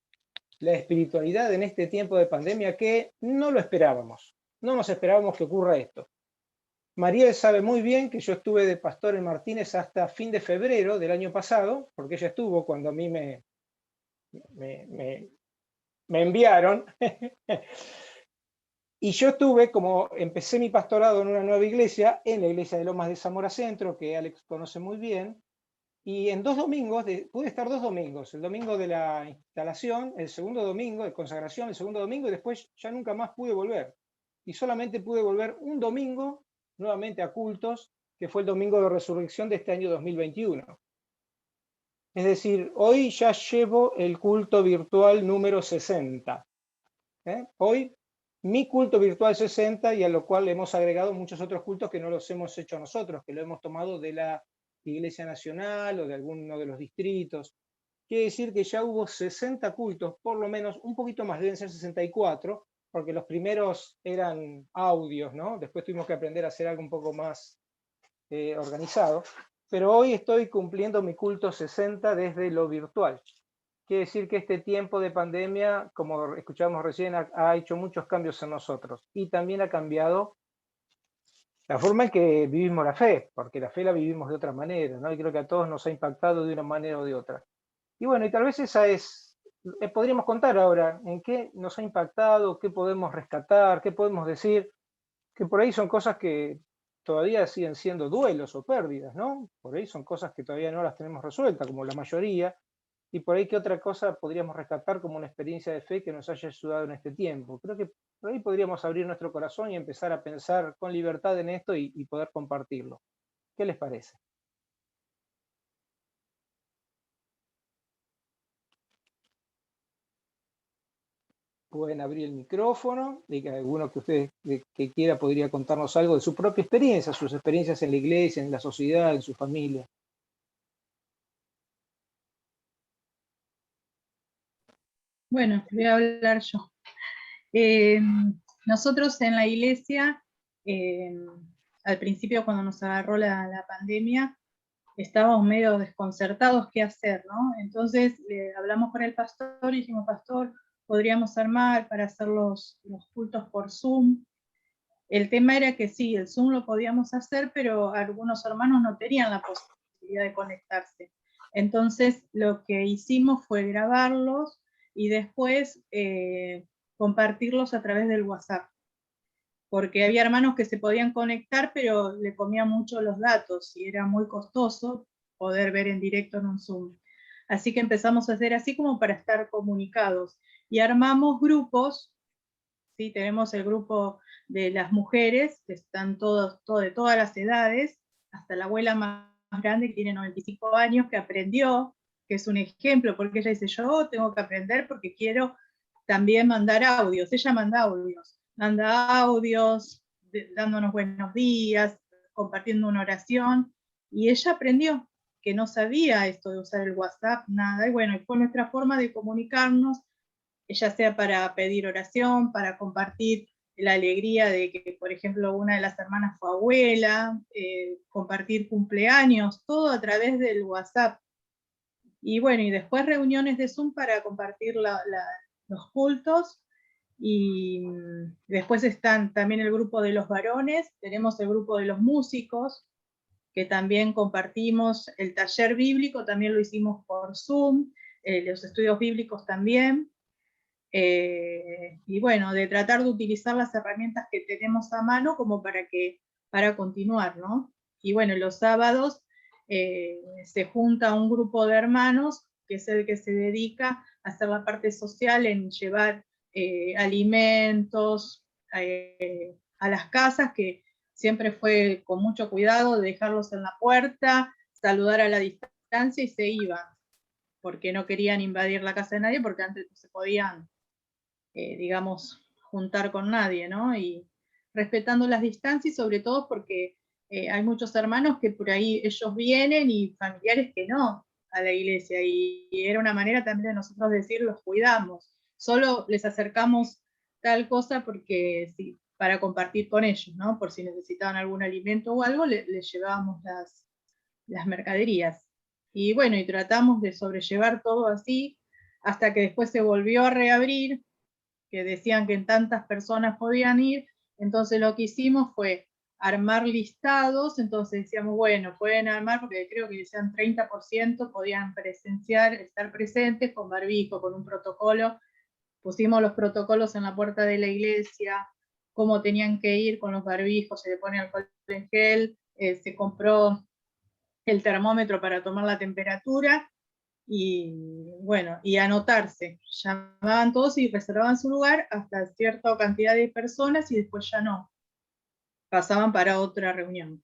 La espiritualidad en este tiempo de pandemia que no lo esperábamos, no nos esperábamos que ocurra esto. Mariel sabe muy bien que yo estuve de pastor en Martínez hasta fin de febrero del año pasado, porque ella estuvo cuando a mí me enviaron. Y yo estuve, como empecé mi pastorado en una nueva iglesia, en la iglesia de Lomas de Zamora Centro, que Alex conoce muy bien, y en 2 domingos, pude estar 2 domingos, el domingo de la instalación, el segundo domingo de consagración, el segundo domingo, y después ya nunca más pude volver. Y solamente pude volver un domingo nuevamente a cultos, que fue el domingo de resurrección de este año 2021. Es decir, hoy ya llevo el culto virtual número 60. Hoy mi culto virtual 60 y a lo cual hemos agregado muchos otros cultos que no los hemos hecho nosotros, que lo hemos tomado de la Iglesia Nacional o de alguno de los distritos. Quiere decir que ya hubo 60 cultos, por lo menos un poquito más, deben ser 64, porque los primeros eran audios, ¿no? Después tuvimos que aprender a hacer algo un poco más organizado. Pero hoy estoy cumpliendo mi culto 60 desde lo virtual. Quiere decir que este tiempo de pandemia, como escuchamos recién, ha hecho muchos cambios en nosotros. Y también ha cambiado la forma en que vivimos la fe, porque la fe la vivimos de otra manera, ¿no? Y creo que a todos nos ha impactado de una manera o de otra. Y bueno, y tal vez esa es, podríamos contar ahora en qué nos ha impactado, qué podemos rescatar, qué podemos decir, que por ahí son cosas que todavía siguen siendo duelos o pérdidas, ¿no? Por ahí son cosas que todavía no las tenemos resueltas, como la mayoría, y por ahí qué otra cosa podríamos rescatar como una experiencia de fe que nos haya ayudado en este tiempo. Creo que por ahí podríamos abrir nuestro corazón y empezar a pensar con libertad en esto y poder compartirlo. ¿Qué les parece? Pueden abrir el micrófono, y que alguno que ustedes que quiera podría contarnos algo de su propia experiencia, sus experiencias en la iglesia, en la sociedad, en su familia. Bueno, voy a hablar yo. Nosotros en la iglesia, al principio cuando nos agarró la pandemia, estábamos medio desconcertados qué hacer, ¿no? Entonces hablamos con el pastor y dijimos, pastor, podríamos armar para hacer los cultos por Zoom. El tema era que sí, el Zoom lo podíamos hacer, pero algunos hermanos no tenían la posibilidad de conectarse. Entonces lo que hicimos fue grabarlos y después compartirlos a través del WhatsApp. Porque había hermanos que se podían conectar, pero le comían mucho los datos y era muy costoso poder ver en directo en un Zoom. Así que empezamos a hacer así como para estar comunicados. Y armamos grupos, ¿sí? Tenemos el grupo de las mujeres, que están de todas las edades, hasta la abuela más grande, que tiene 95 años, que aprendió, que es un ejemplo, porque ella dice, yo tengo que aprender porque quiero también mandar audios. Ella manda audios, dándonos buenos días, compartiendo una oración, y ella aprendió, que no sabía esto de usar el WhatsApp, nada, y bueno, fue nuestra forma de comunicarnos, ya sea para pedir oración, para compartir la alegría de que, por ejemplo, una de las hermanas fue abuela, compartir cumpleaños, todo a través del WhatsApp. Y bueno, y después reuniones de Zoom para compartir los cultos. Y después están también el grupo de los varones, tenemos el grupo de los músicos, que también compartimos el taller bíblico, también lo hicimos por Zoom, los estudios bíblicos también. Y bueno, de tratar de utilizar las herramientas que tenemos a mano como para continuar, ¿no? Y bueno, los sábados se junta un grupo de hermanos, que es el que se dedica a hacer la parte social, en llevar alimentos a las casas, que siempre fue con mucho cuidado de dejarlos en la puerta, saludar a la distancia y se iban, porque no querían invadir la casa de nadie, porque antes no se podían, digamos, juntar con nadie, ¿no? Y respetando las distancias, y sobre todo porque hay muchos hermanos que por ahí ellos vienen y familiares que no a la iglesia, y era una manera también de nosotros decir, los cuidamos, solo les acercamos tal cosa porque sí, para compartir con ellos, ¿no? Por si necesitaban algún alimento o algo, les llevábamos las mercaderías. Y bueno, y tratamos de sobrellevar todo así, hasta que después se volvió a reabrir, que decían que en tantas personas podían ir, entonces lo que hicimos fue armar listados, entonces decíamos, bueno, pueden armar, porque creo que decían 30% podían estar presentes con barbijo, con un protocolo, pusimos los protocolos en la puerta de la iglesia, cómo tenían que ir con los barbijos, se le pone alcohol en gel, se compró el termómetro para tomar la temperatura, y bueno, y anotarse, llamaban todos y reservaban su lugar hasta cierta cantidad de personas y después ya no, pasaban para otra reunión.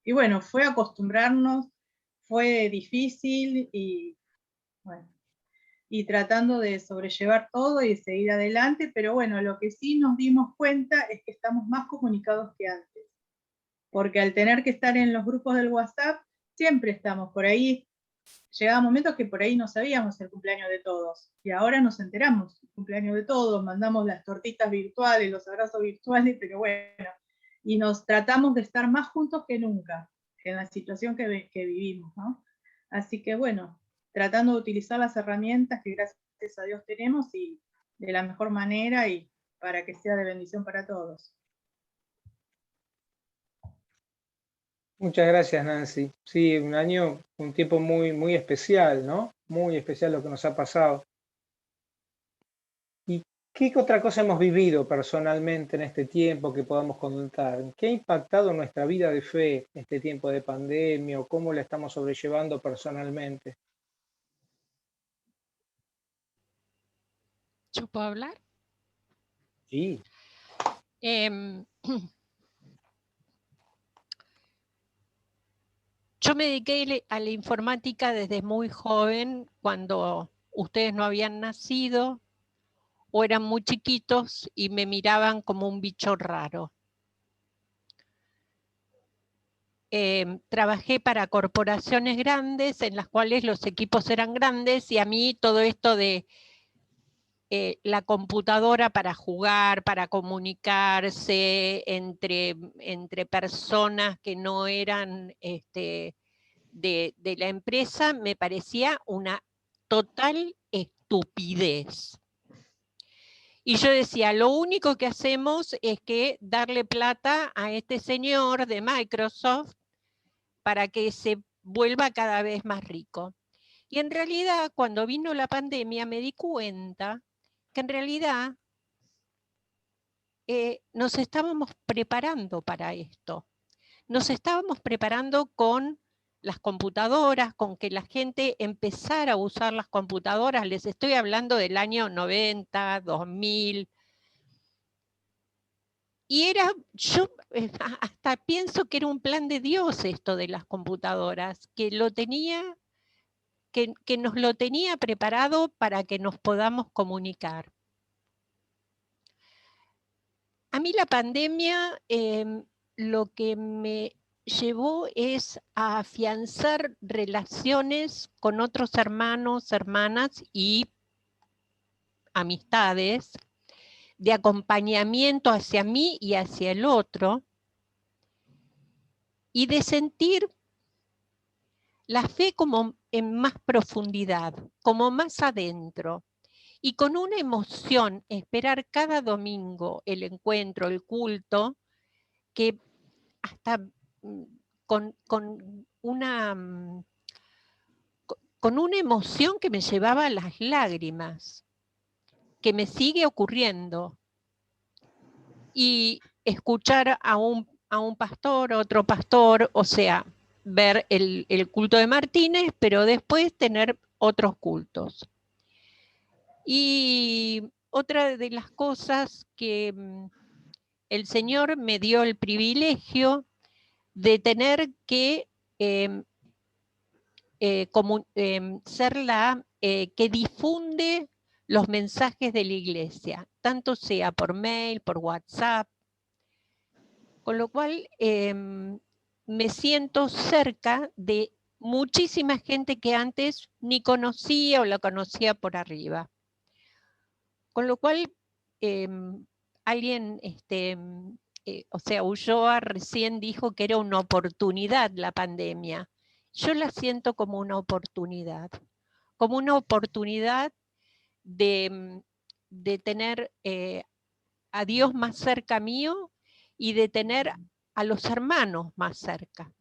Y bueno, fue acostumbrarnos, fue difícil y bueno, y tratando de sobrellevar todo y seguir adelante, pero bueno, lo que sí nos dimos cuenta es que estamos más comunicados que antes, porque al tener que estar en los grupos del WhatsApp, siempre estamos por ahí. Llegaban momentos que por ahí no sabíamos el cumpleaños de todos, y ahora nos enteramos el cumpleaños de todos, mandamos las tortitas virtuales, los abrazos virtuales, pero bueno, y nos tratamos de estar más juntos que nunca, en la situación que vivimos, ¿no? Así que bueno, tratando de utilizar las herramientas que gracias a Dios tenemos, y de la mejor manera, y para que sea de bendición para todos. Muchas gracias, Nancy. Sí, un tiempo muy, muy especial, ¿no? Muy especial lo que nos ha pasado. ¿Y qué otra cosa hemos vivido personalmente en este tiempo que podamos contar? ¿Qué ha impactado nuestra vida de fe en este tiempo de pandemia, o cómo la estamos sobrellevando personalmente? ¿Yo puedo hablar? Sí. Yo me dediqué a la informática desde muy joven, cuando ustedes no habían nacido o eran muy chiquitos y me miraban como un bicho raro. Trabajé para corporaciones grandes en las cuales los equipos eran grandes y a mí todo esto de la computadora para jugar, para comunicarse entre personas que no eran de la empresa, me parecía una total estupidez. Y yo decía, lo único que hacemos es que darle plata a este señor de Microsoft para que se vuelva cada vez más rico. Y en realidad, cuando vino la pandemia, me di cuenta que en realidad nos estábamos preparando para esto. Nos estábamos preparando con las computadoras, con que la gente empezara a usar las computadoras. Les estoy hablando del año 90, 2000. Y yo hasta pienso que era un plan de Dios esto de las computadoras, que nos lo tenía preparado para que nos podamos comunicar. A mí la pandemia lo que me llevó es a afianzar relaciones con otros hermanos, hermanas y amistades, de acompañamiento hacia mí y hacia el otro, y de sentir la fe como en más profundidad, como más adentro. Y con una emoción, esperar cada domingo el encuentro, el culto, que hasta con una emoción que me llevaba a las lágrimas, que me sigue ocurriendo. Y escuchar a un pastor, otro pastor, o sea, ver el culto de Martínez, pero después tener otros cultos. Y otra de las cosas que el Señor me dio el privilegio de tener que ser la que difunde los mensajes de la iglesia, tanto sea por mail, por WhatsApp, con lo cual me siento cerca de muchísima gente que antes ni conocía o la conocía por arriba. Con lo cual, alguien, o sea, Ulloa recién dijo que era una oportunidad la pandemia. Yo la siento como una oportunidad de tener a Dios más cerca mío y de tener a los hermanos más cerca.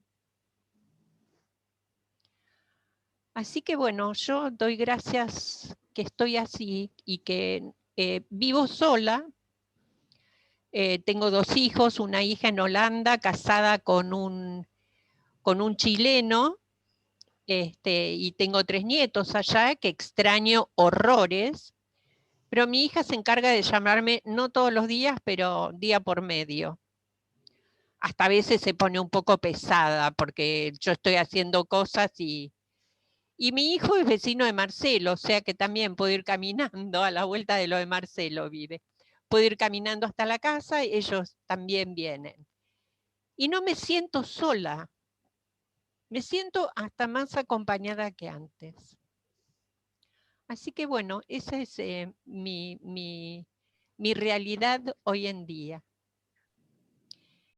Así que bueno, yo doy gracias que estoy así y que vivo sola. Tengo 2 hijos, una hija en Holanda, casada con un chileno, y tengo 3 nietos allá que extraño horrores, pero mi hija se encarga de llamarme no todos los días, pero día por medio. Hasta a veces se pone un poco pesada porque yo estoy haciendo cosas y mi hijo es vecino de Marcelo, o sea que también puedo ir caminando, a la vuelta de lo de Marcelo vive. Puedo ir caminando hasta la casa y ellos también vienen. Y no me siento sola, me siento hasta más acompañada que antes. Así que bueno, esa es mi realidad hoy en día.